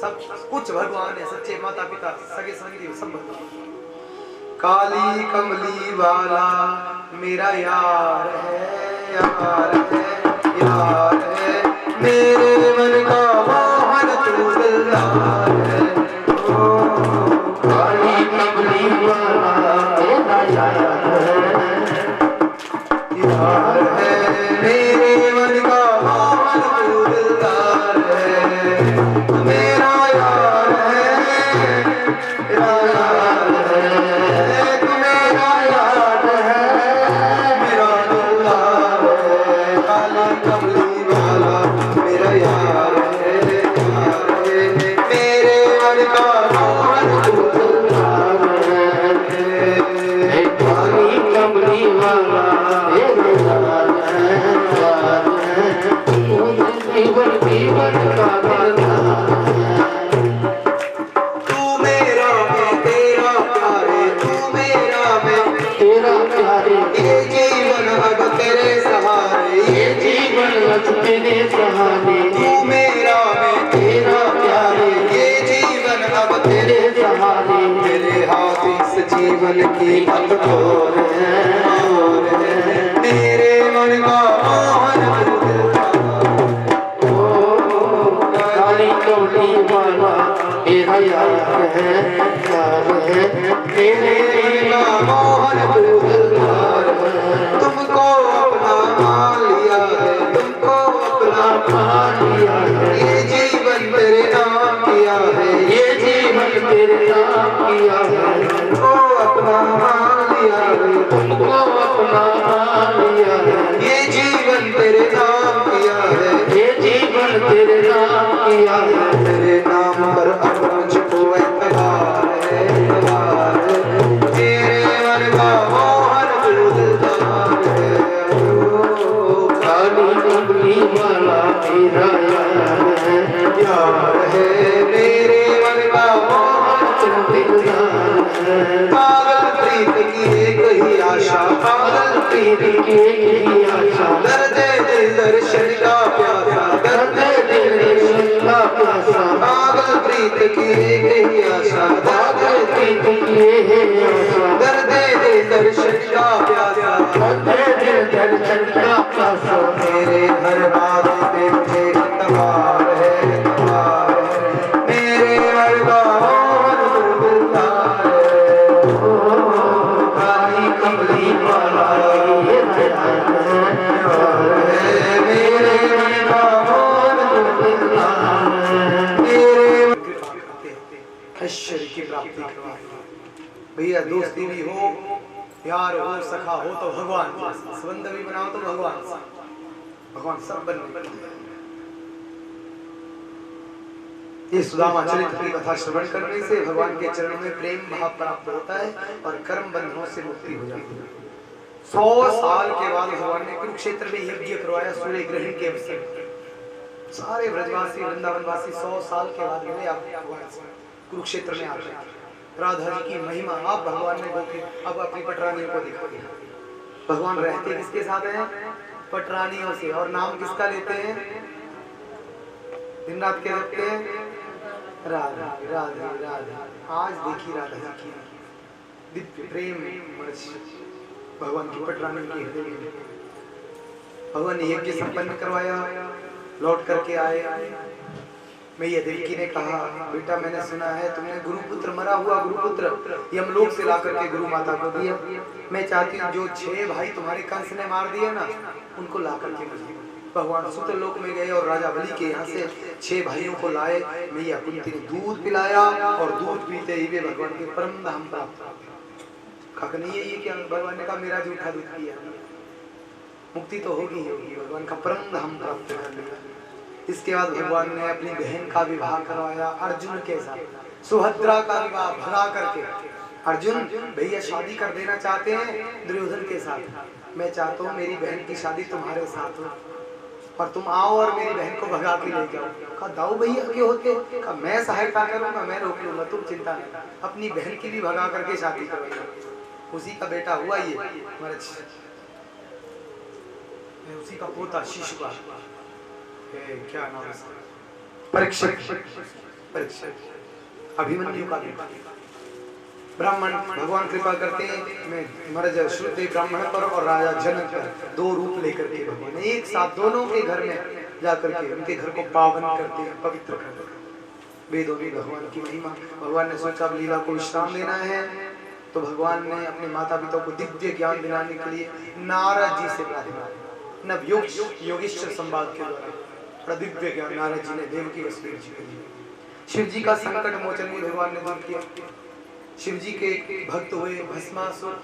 सब कुछ भगवान है। सच्चे माता पिता, सगे संगी, सब भगवान। काली कमली वाला मेरा यार है, यार है, यार है, मेरे मन का मोहन तू दिलदार है। काली कमली वाला मेरा यार है, मेरे मन का मोहन तू दिलदार है, मेरा यार है, मेरा यार है, तू मेरा यार है, मेरा दिलदार है। काली कमली वाला मेरा यार है, यार है, मेरे मन का मोहन तू दिलदार है। काली कमली वाला जीवन जीवन का तू मेरा मैं तेरा प्यारे, तू मेरा मैं तेरा प्यारे, ये जीवन अब तेरे सहारे, ये जीवन अब तेरे सहारे। तू मेरा मैं तेरा प्यारे, ये जीवन अब तेरे सहारे। मेरे हाथ इस जीवन की मत तोड़ है, मेरे मन का मोहन तू काली कमली वाला मेरा यार है, यार है, मेरे मोहन तू दिलदार है। तुमको अपना मान लिया है, तुमको अपना मान लिया है, ये जीवन तेरे नाम किया है, ये जीवन तेरे नाम किया है। तुमको अपना मान लिया है, तुमको अपना मान लिया है, ये जीवन तेरे नाम किया है, ये जीवन तेरे नाम किया है। तेरे नाम पर अब मुझको एतबार है, एतबार है, तेरे मन का मोहन तू दिलदार है। काली कमली वाला मेरा यार है, यार है, मेरे मन का मोहन तू दिलदार है। पागल प्रीत की एक ही आशा, पागल प्रीत की यही आशा, दर्द दिल दर्शन का प्यासा, दर्द दिल का प्यासा। पागल प्रीत की एक ही आशा, पागल प्रीत की यही आशा, दर्द दिल दर्शन का प्यासा, दिल दर्शन का प्यासा। मेरे घर बार पे मुझे एतबार है, एतबार है, मेरे मन का मोहन तू दिलदार है। काली कमली वाला मेरा यार है, मेरे मन का मोहन तू दिलदार है, मेरे मन की कृपा करते ऐश्वर्य की प्राप्ति करवाते। भैया दोस्ती भी हो, प्यार हो, सखा हो तो भगवान जैसा, संबंध भी बनाओ तो भगवान सा, भगवान सब बन। ये सुदामा चरित्र की कथा श्रवण करने से भगवान के चरणों में प्रेम भाव प्राप्त होता है और कर्म बंधनों से मुक्ति हो जाती है। 100 साल के बाद भगवान ने कुरुक्षेत्र में यज्ञ करवाया सूर्य ग्रहण के अवसर पर। सारे ब्रजवासी वृंदावनवासी 100 साल के बाद मिले आप भगवान से कुरुक्षेत्र में आकर। राधा जी की महिमा आप भगवान ने देखी, अब अपनी पटरानियों को दिखा दिया। भगवान रहते किसके साथ हैं? पटरानियों से। और नाम किसका लेते हैं? दिन रात के जपते हैं राधा राधा राधा। आज देखी राधा जी की दिव्य प्रेम भगवान की पटरानी के हृदय में। भगवान ने यज्ञ संपन्न करवाया, लौट करके आए। मैया देवकी ने कहा, बेटा मैंने सुना है तुमने गुरुपुत्र मरा हुआ गुरुपुत्र यमलोक से ला करके गुरु माता को दिया। मैं चाहती हूँ जो 6 भाई तुम्हारे कंस ने मार दिए ना, उनको ला करके मुझे। भगवान सुतलोक में गए और राजा बलि के यहाँ से 6 भाइयों को लाए। मैया कुंती ने दूध पिलाया और दूध पीते ही वे भगवान के परम धाम प्राप्त। खक नहीं है ये क्या? भगवान ने कहा मेरा जूठा दूध पिया, मुक्ति तो होगी ही होगी, भगवान का परम धाम प्राप्त कर लिया। इसके बाद भगवान ने अपनी बहन का विवाह करवाया अर्जुन के साथ। सुभद्रा का विवाह भगा करके अर्जुन भैया शादी कर देना चाहते हैं दुर्योधन के साथ, मैं चाहता हूँ मेरी बहन की शादी तुम्हारे साथ हो और तुम आओ और मेरी बहन को भगा के ले जाओ। कहा दाऊ भैया के होते, कहा मैं सहायता करूंगा, मैं रोक लूंगा, तुम चिंता नहीं, अपनी बहन की भी भगा करके शादी करवाइए। उसी का बेटा हुआ ये महाराज, उसी का पोता शिशुपाल, क्या नाम है, परीक्षित, अभिमन्यु का बेटा। ब्राह्मण भगवान कृपा करते हैं, मैं महाराज श्रुति ब्राह्मण पर और राजा जनक पर दो रूप लेकर के भगवान एक साथ दोनों के घर में जाकर के उनके घर को पावन करते हैं, पवित्र करते हैं। वेदों में भगवान की महिमा, भगवान ने सोचा अब लीला को विश्राम देना है, तो भगवान ने अपने माता पिता को दिव्य ज्ञान दिलाने के लिए नारद जी से प्रार्थना, नव योगेश्वर संवाद के द्वारा दिव्य ज्ञान नारद जी ने देवकी वसुदेव जी को दिया। शिव जी का संकट मोचन भी भगवान ने दूर किया। शिव जी के भक्त हुए भस्मासुर,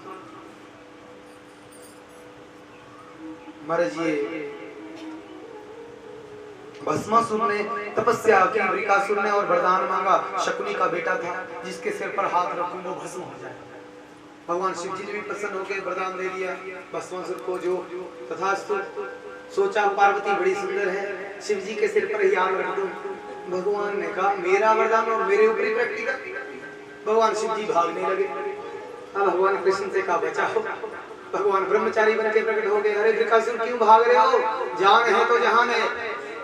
महाराज ये भस्मासुर ने तपस्या की, वृकासुर ने और वरदान मांगा, शकुनी का बेटा था जिसके सिर पर हाथ रखूं वो भस्म हो जाए। भगवान शिव जी ने भी प्रसन्न होकर वरदान दे दिया भस्मासुर को, जो तथास्तु। सोचा पार्वती बड़ी सुंदर है, शिव जी के सिर पर ही हाथ रख दूं। भगवान ने कहा मेरा वरदान और मेरे ऊपर ही प्रकट कर। भगवान शिव जी भागने लगे। अब भगवान कृष्ण से कहा बचाओ। भगवान ब्रह्मचारी बन के प्रकट हो गए। अरे वृकासुर क्यों भाग रहे हो, जान है तो जहान है।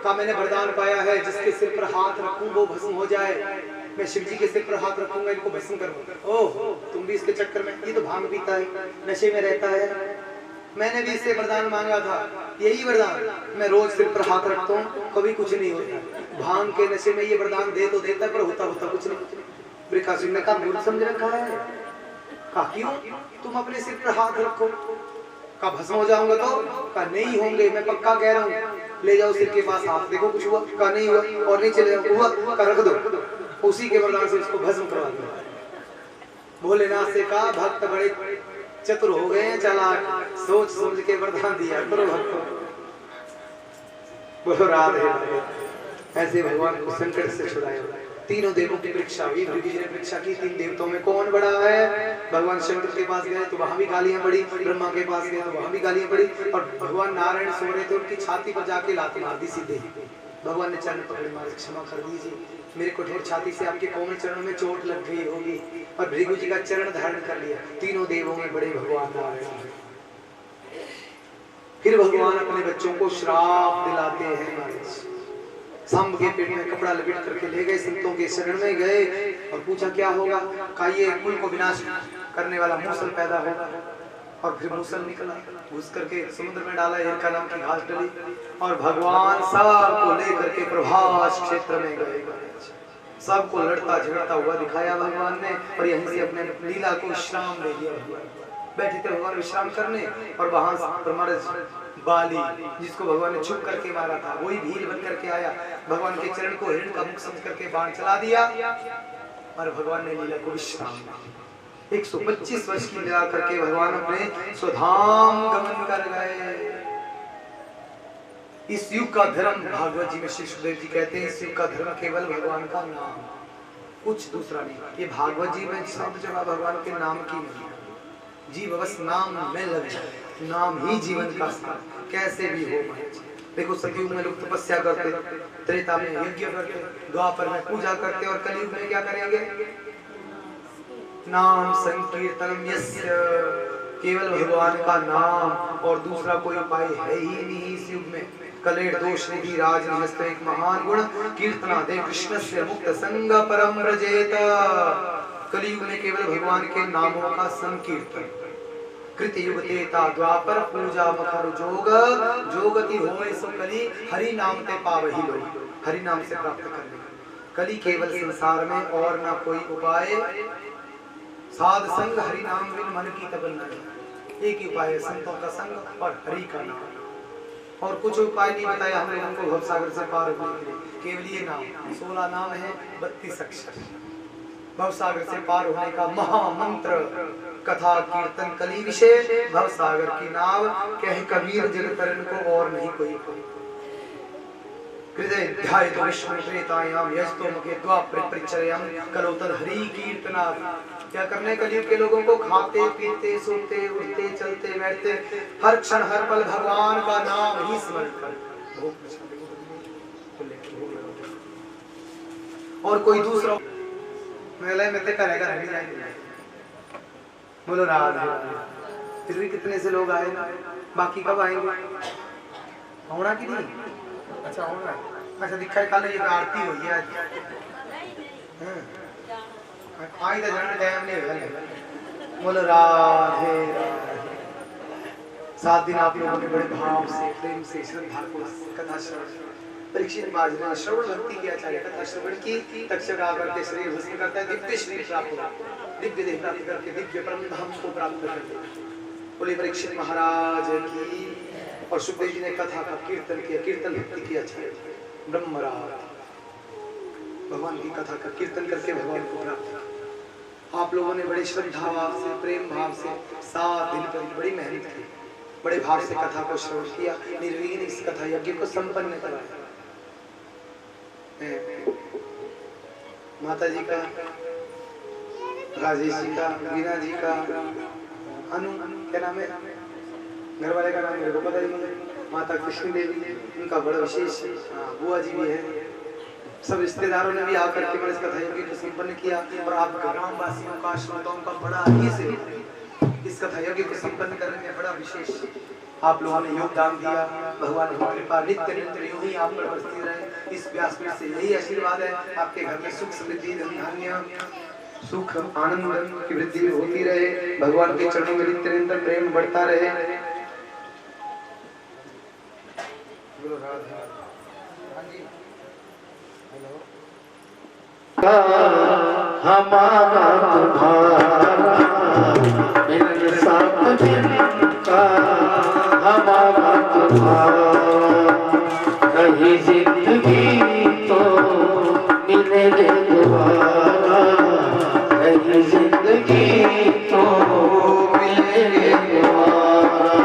कहा मैंने वरदान पाया है जिसके सिर पर हाथ रखूं वो भस्म हो जाए, मैं शिव जी के सिर पर हाथ रखूंगा इनको भस्म करूंगा। ओह तुम भी इसके चक्कर में, ये तो भांग पीता है, नशे में रहता है, मैंने भी इससे वरदान मांगा था, यही वरदान, मैं रोज सिर पर हाथ रखता हूँ कभी कुछ नहीं होता। भांग के नशे में ये वरदान दे तो देता पर होता कुछ नहीं। वृकासुर ने कहा मूर्ख समझ रखा है। कहा क्यों, तुम अपने सिर पर हाथ रखो। कहा भस्म हो जाऊंगा तो। कहा नहीं होंगे, मैं पक्का कह रहा हूँ, ले जाओ सिर के पास हाथ, देखो कुछ हुआ। कहा नहीं हुआ, और नहीं चले हुआ, कहा रख दो। उसी के वरदान से उसको भस्म करवा दो। भोलेनाथ से कहा भक्त बड़े चतुर हो गए हैं, चला सोच समझ के वरदान दिया करो भक्तों। बोलो राधे। ऐसे भगवान को संकट से छुड़ाया। तीनों देवों की परीक्षा हुई, भृगु जी ने परीक्षा की, तीन देवताओं में कौन बड़ा है। भगवान शंकर के पास गए तो वहां भी गालियां पड़ी, ब्रह्मा के पास गए तो वहां भी गालियां पड़ी, और भगवान नारायण सो रहे थे, उनकी छाती पर जाके लात मार दी सीधे। भगवान ने चरण पकड़े, मारे क्षमा कर दीजिए, मेरे कठोर छाती से आपके कोमल चरणों में चोट लग गई होगी, और भृगु जी का चरण धारण कर लिया। तीनों देवों में बड़े भगवान नारायण। फिर भगवान अपने बच्चों को श्राप दिलाते हैं। महाराज सांब के पेट में कपड़ा लपेट करके ले गए, संतों के शरण में गए और पूछा क्या होगा। कहा ये कुल को विनाश करने वाला मूसल पैदा होगा। और फिर मूसल निकला, घुस करके समुद्र में डाला, एरका नाम की घास डली, और भगवान सबको लेकर के प्रभास क्षेत्र में गए। सबको लड़ता झगड़ता हुआ दिखाया भगवान ने, और यहीं से अपने लीला को विश्राम दे दिया। बैठे थे भगवान विश्राम करने, और वहां महाराज बाली जिसको भगवान ने छुप करके मारा था वही भील बन करके आया, भगवान के चरण को हिरण का मुख समझ करके बाण चला दिया, और भगवान ने लीला को विश्राम दिया। 125 वर्ष की लीला करके भगवान अपने स्वधाम गमन कर गए। इस युग का धर्म, भागवत जी में श्री सुखदेव जी कहते हैं, इस युग का धर्म केवल भगवान का नाम, कुछ दूसरा नहीं। ये भागवत जी में सब जगह भगवान के नाम की नहीं, जीव बस नाम में लग जाए, नाम ही जीवन का सार, कैसे भी हो। देखो सतयुग में लोग तपस्या करते, त्रेता में यज्ञ करते, द्वापर में पूजा करते, और कलयुग में क्या करेंगे, नाम संकीर्तनम यस्य, केवल भगवान का नाम, और दूसरा कोई उपाय है ही नहीं इस युग में। कलेर दोष निधि राज निहस्त एक महान गुण, कीर्तना दे कृष्ण से मुक्त संग परम रजेत। कलयुग में केवल भगवान के नामों का संकीर्तन, कृत युग तेता द्वापर पूजा मखर जोग, जोगति होए सो कली, हरि नाम ते पावहि लोग, हरि नाम से प्राप्त कर ले। कली केवल संसार में और ना कोई उपाय, साध संग हरि नाम बिन मन की तमन्ना। एक ही उपाय है, संतों का संग और हरि का नाम, और कुछ उपाय नहीं बताया हम लोगों को भवसागर से पार होने के लिए, केवल ये नाम। 16 नाम है, 32 अक्षर, भवसागर से पार होने का महामंत्र। कथा कीर्तन कली विषय, भवसागर की नाव, कह कबीर जग तरन को और नहीं कोई। हृदय ध्याय तो विष्णु प्रेतायाम यस्तो मुखे द्वापर परिचर्यम करो तद हरि कीर्तना। क्या करने कलयुग के लोगों को खाते पीते सोते उठते चलते बैठते हर क्षण हर पल भगवान का नाम ही स्मरण कर। और कोई दूसरा मेले में करेगा नहीं जाएंगे। बोलो राधे। फिर भी कितने से लोग आए ना, बाकी कब आएंगे? होना कि नहीं? अच्छा होना है। अच्छा दिखा कल ये आरती हुई है आज। आज तो जन टाइम नहीं हुआ। बोलो राधे। 7 दिन आप लोगों ने बड़े भाव से प्रेम से श्रद्धा को कथा श्रवण परीक्षित महाराज ने श्रवण भक्ति की आचार्य कथा श्रवण की। तक्षक आकर के शरीर भस्म करता है, दिव्य शरीर प्राप्त होगा, दिव्य देह प्राप्त करके दिव्य परम धाम को प्राप्त करते। बोले परीक्षित महाराज की। और सुखदेव जी ने कथा का कीर्तन किया, कीर्तन भक्ति की आचार्य ब्रह्मराज भगवान की कथा का कीर्तन करके भगवान को प्राप्त। आप लोगों ने बड़े श्रद्धा भाव से प्रेम भाव से 7 दिन पर बड़ी मेहनत की, बड़े भाव से कथा को श्रवण किया, निर्विघ्न इस कथा यज्ञ को संपन्न कराया। माता जी का, राजेश जी का, वीना जी का, अनु क्या नाम है घर वाले का नाम मेरे को पता ही नहीं, माता कृष्ण देवी उनका बड़ा विशेष, बुआ जी भी है। सब रिश्तेदारों ने भी आकर के मैंने इस कथा यज्ञ को संपन्न किया। और आप ग्रामवासियों का श्रोताओं का बड़ा ही से इस कथा यज्ञ को संपन्न करने में बड़ा विशेष आप लोगों ने योगदान दिया। भगवान की कृपा नित्य नित्य यूं ही आप पर बरसती रहे। इस व्यासपीठ से यही आशीर्वाद है, आपके घर में सुख समृद्धि धन धान्य सुख आनंद की वृद्धि होती रहे। भगवान के चरणों में नित्य निरंतर प्रेम बढ़ता रहे। हमारा तुम्हारा मिलन 7 दिन का, हमारा तुम्हारा रही जिंदगी तो मिले दोबारा, रही जिंदगी तो मिले दोबारा।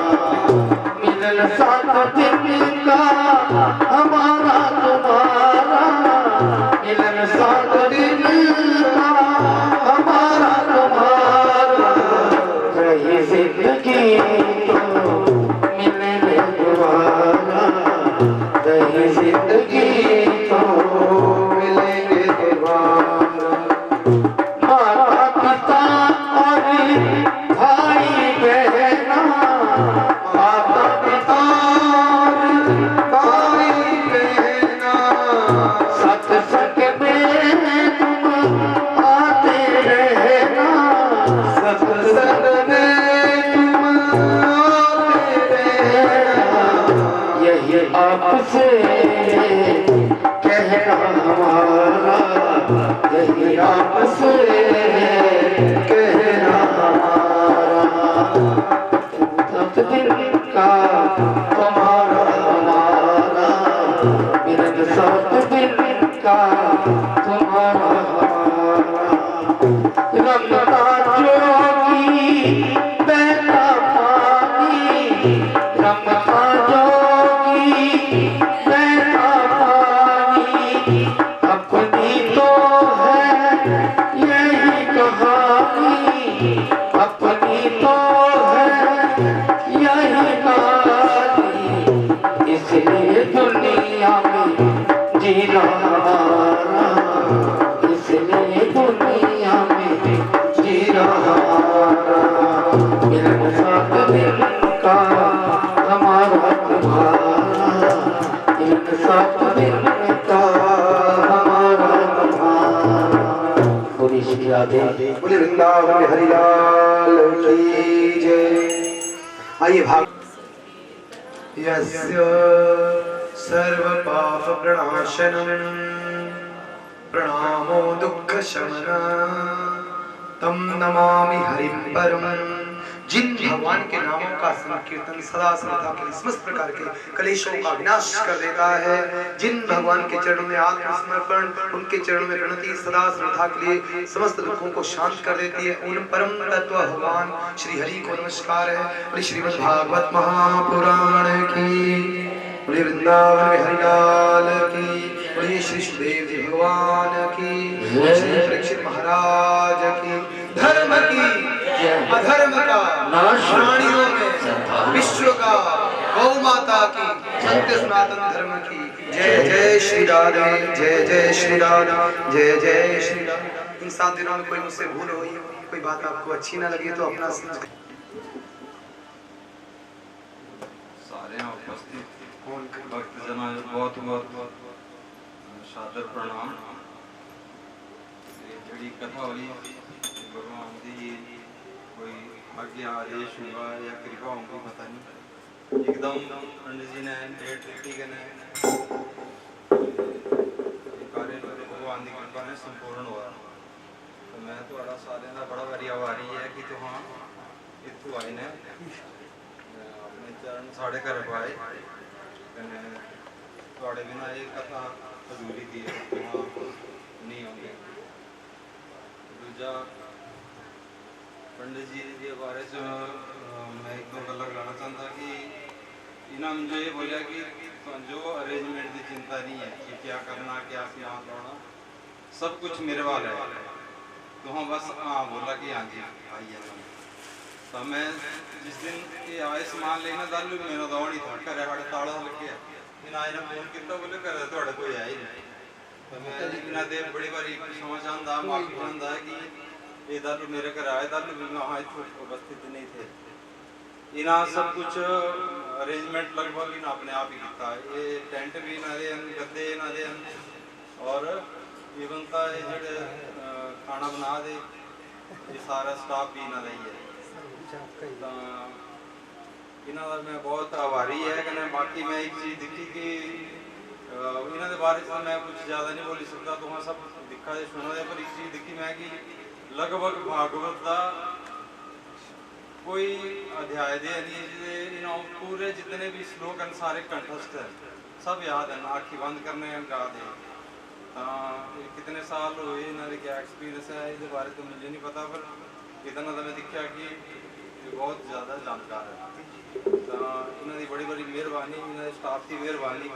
मिलन 7 दिन का हमारा तुम्हारा, मिलन 7 दिन का हमारा तुम्हारा, रही जिंदगी तो मिले दोबारा, रही जिंदगी तो मिलेंगे दोबारा। माता पिता और भाई बहना, माता पिता और भाई बहना, सत्संग में तुम आते रहना, सत्संग में तुम आते रहना। यही आपसे कहना हमारा, यही आपसे कहना हमारा। 7 दिन का तुम्हारा हमारा, मिलन 7 दिन का तुम्हारा हमारा। रमता जोगी बहता पानी, रमता जोगी बहता पानी, अपनी तो है यही कहानी, अपनी तो है यही कहानी। इसलिए दुनिया में जीना हमारा, इसलिए दुनिया में जीना हमारा। मिलन 7 दिन का हमारा तुम्हारा, मिलन 7 दिन का हमारा तुम्हारा। पूरी श्री राधे। बोले वृंदावन में हरिलाल की जय। आइए भाग। यस्य सर्व पाप प्रणाशनम प्रणामो दुःख शमनम तम नमामि हरिं परम। जिन भगवान के नामों का संकीर्तन सदा श्रद्धा के समस्त प्रकार के कलेशों का विनाश कर देता है, जिन भगवान के चरणों में आत्मसमर्पण उनके चरणों में प्रणति सदा श्रद्धा के लिए समस्त दुखों को शांत कर देती है, उन परम तत्व भगवान श्री हरि को नमस्कार है। श्रीमद् भागवत महापुराण की बोलिए वृंदावन बिहारी लाल की, बोलिए श्री सुखदेव जी भगवान की, श्री परीक्षित महाराज की। धर्म की अधर्म का प्राणियों में विश्व का गौ माता की सत्य सनातन धर्म की जय जय श्री राधे, जय जय श्री राधे, जय जय श्री राधे। इन 7 दिनों में कोई मुझसे भूल हुई, कोई बात आपको अच्छी ना लगी तो अपना सारे यहाँ उपस्थित भक्तजनों बहुत बहुत सादर प्रणाम। ये बड़ी कथा हुई भगवान की कोई आज्ञा आदेश हुआ या कृपा होगी पता नहीं, एकदम पंडित जी ने डेट लिखी के कार्य भगवान की कृपा ने संपूर्ण हुआ। तो मैं थोड़ा सारे का बड़ा बारी आभारी है कि तो हाँ इतू आए ने अपने चरण साढ़े घर पाए थोड़े बिना ये कथा अधूरी थी वहाँ नहीं होंगे। दूजा पंडित जी के बारे से मैं एक दो गल कहना चाहता कि इन्हें मुझे ये बोलिया कि जो अरेंजमेंट की चिंता नहीं है कि क्या करना क्या यहाँ करना सब कुछ मेरे वाल है। तो हाँ बस हाँ बोला कि हाँ जी आइए। तो मैं जिस दिन ये आए सामान लेना दालू मेरा दौड़ ही था घर साढ़े ताला लगे इन आए ने फोन किया बोले घर थोड़े कोई आए नहीं। तो मैं इन्हें दे बड़ी बारी क्षमा चाहता माफी चाहता है कि ये दालू मेरे घर आए दालू भी मैं वहाँ उपस्थित नहीं थे। इन्हें सब कुछ अरेंजमेंट लगभग इन्हें अपने आप ही किया। ये टेंट भी इन्हें दे गद्दे इन्हें दे और इवन तो ये जो खाना बना दे ये सारा स्टाफ भी इन्हें ही है। इन्हों का मैं बहुत आभारी है कि बाकी मैं एक चीज़ दिखी कि इन्हों के बारे में मैं कुछ ज़्यादा नहीं बोली सकता तो हाँ सब दिखा दे सुना दे। पर एक चीज़ दिखी मैं कि लगभग भागवत का कोई अध्याय दे नहीं पूरे जितने भी श्लोक हैं सारे कंठस्थ हैं सब याद है आँखी बंद करने गा दे। कितने साल हुए इन्होंने क्या एक्सपीरियंस है इस बारे तो मुझे नहीं पता पर इतना तो मैं दिखा कि बहुत ज़्यादा जानकार है। तो इन्होंने बड़ी बड़ी मेहरबानी इन्होंने स्टाफ की मेहरबानी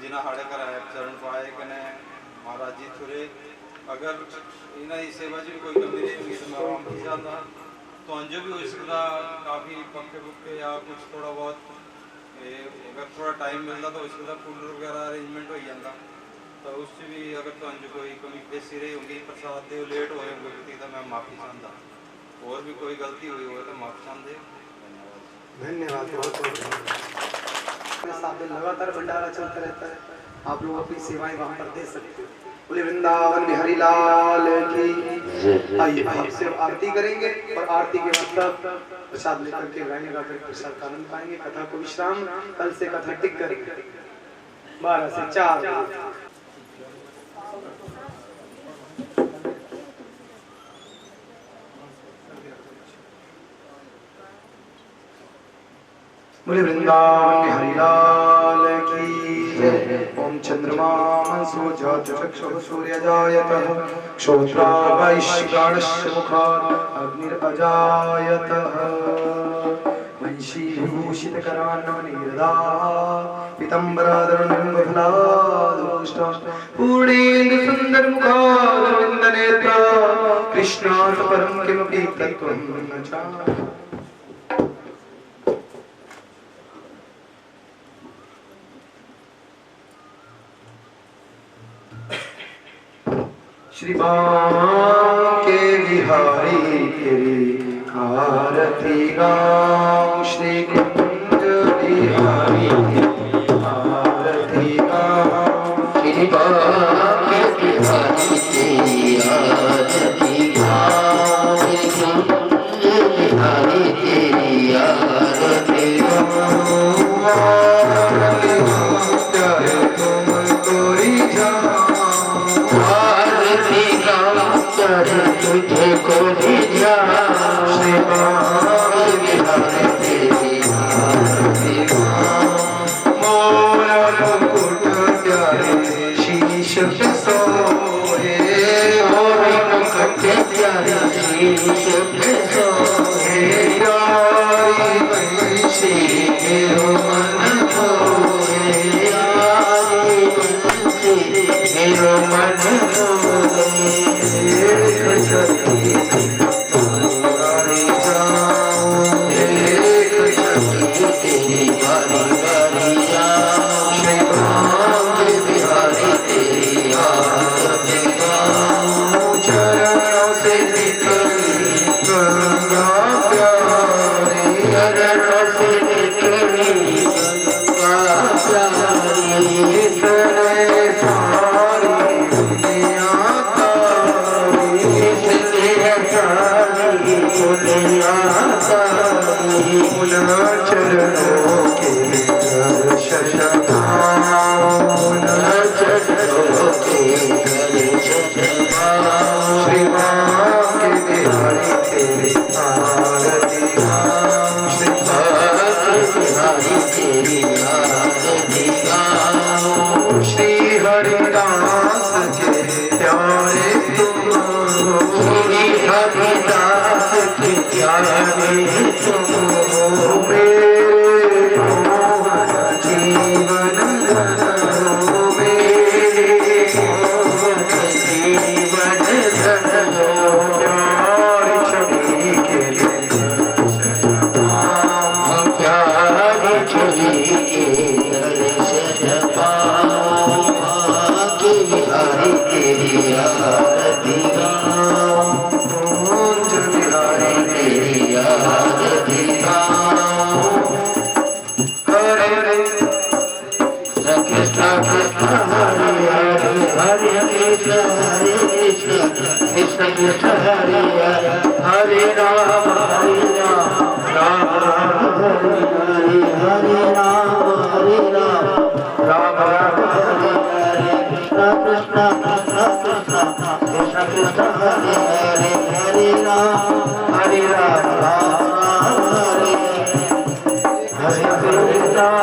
जिन्हें साढ़े घर आए चरण पाए कने महाराज जी थोड़े अगर इन्होंने सेवा जी कोई कमी नहीं होगी तो मैं माफी चाहता। तो अंजो भी हो सकता काफ़ी पक्के पुक्के या कुछ थोड़ा बहुत अगर थोड़ा टाइम मिलता तो उसका कूलर वगैरह अरेंजमेंट हो जाता। तो उससे भी अगर तो अंजो कोई कमी पेशी रही होगी प्रसाद दे लेट हो होंगे तो मैं माफ़ी चाहता। और भी कोई गलती हुई हो तो माफ़ी चाहते। धन्यवाद बहुत बहुत। 7 दिन लगातार भंडारा चलता रहता है, आप लोग अपनी सेवाएं वहाँ पर दे सकते हो। बोले वृंदावन बिहारी लाल की। आइए आपसे आरती करेंगे और आरती के बाद प्रसाद लेकर के गाय लगा कर प्रसाद का आनंद पाएंगे। कथा को विश्राम कल से कथा टिक करेंगे 12 से 4। बोले वृंदावन बिहारी लाल की जय। ओम चंद्रमा मनसो जात चक्षुः सूर्यजायतः क्षोत्रावैश्वानस्य मुखात् अग्निरजायतः वंशी विभूषितकरान्नवनीरदाः पीतम्बराधरनिम्बफलादुष्टः पूर्णेन्दु सुन्दरमुखारविन्दनेत्रा कृष्णात् परं किमपि तत्त्वं न जानामि। श्री बांके बिहारी तेरी आरती गाऊं, श्री कुंज बिहारी आरती गाऊं, श्री बांके बिहारी तेरी आरती गाऊं, श्री कुंज बिहारी तेरी आरती गाऊं। चाहे तुम कोई जाओ तुझे को भी जा श्री बांके बिहारी तेरी आरती गाऊं। मोरा मुकुट प्यारे शीश पे सोहे, मोरा मुकुट प्यारे शीश पे सोहे, प्यारी वंशी के मन खोए, श्री माँ के बिहारी तेरी आरती गाऊं, श्री बिहारी तेरी आरती गाऊं, श्री हरिदास के प्यारे तुम हो, श्री हरिदास के प्यारे तुम हो, मेरे जीवन हो, मेरे जीवन हो, प्यारी छवि के प्यारी छवि के दर्शन पाऊं, के बिहारी तेरी आरती गाऊं, कुंज बिहारी तेरी आरती गाऊं। हरे हरे कृष्ण कृष्ण हरे हरे, हरे कृष्ण कृष्ण कृष्ण हरे हरे, हरे राम राम राम हरे हरे, हरे राम राम राम हरे हरे, कृष्ण कृष्ण कृष्ण कृष्ण कृष्ण कृष्ण हरे हरे, हरे राम राम राम हरे हरे, हरे कृष्ण हरे राम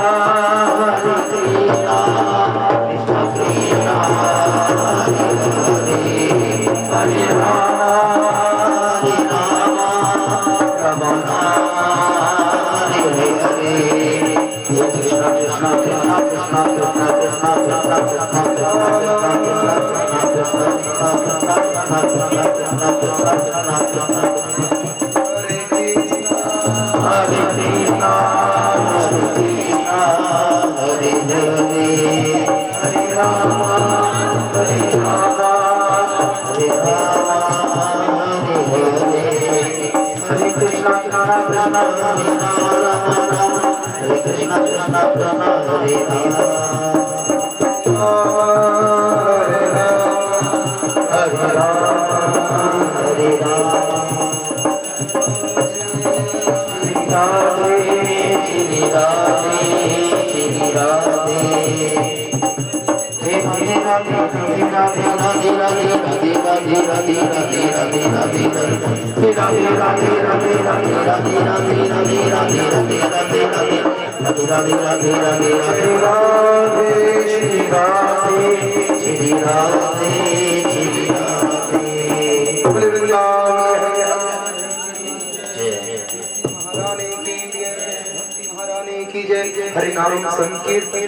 महारानी की जय, हरि नाम संकीर्तन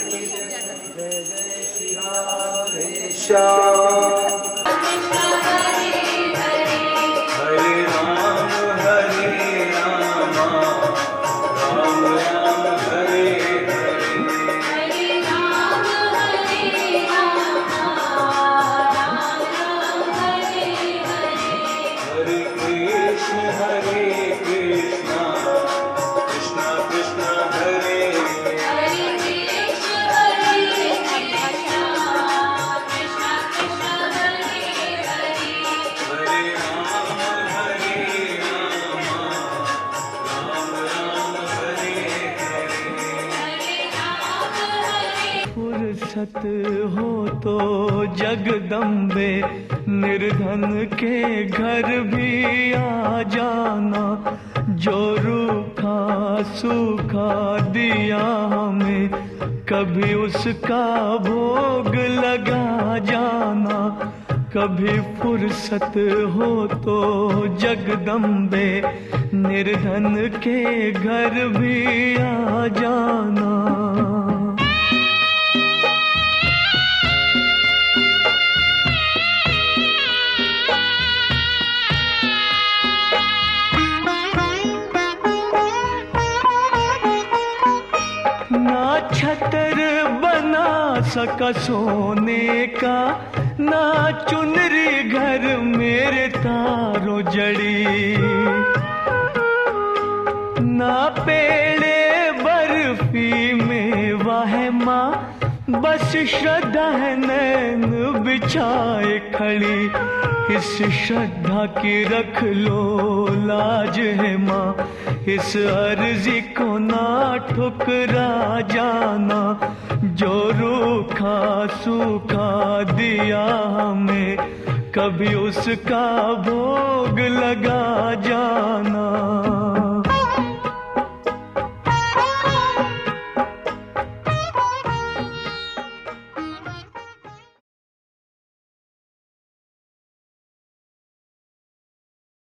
जय जय श्री राधे श्याम। फुर्सत हो तो जगदम्बे निर्धन के घर भी आ जाना, जो रूखा सूखा दिया हमें कभी उसका भोग लगा जाना। कभी फुर्सत हो तो जगदम्बे निर्धन के घर भी आ जाना। छतर बना सका सोने का, ना चुनरी घर मेरे तारों जड़ी, ना पेड़े बर्फी में वाह माँ, बस श्रद्धा है नैन बिछाए खड़ी। इस श्रद्धा की रख लो लाज है माँ, इस अर्जी को ना ठुकरा जाना, जो रूखा सूखा दिया हमें, कभी उसका भोग लगा जाना।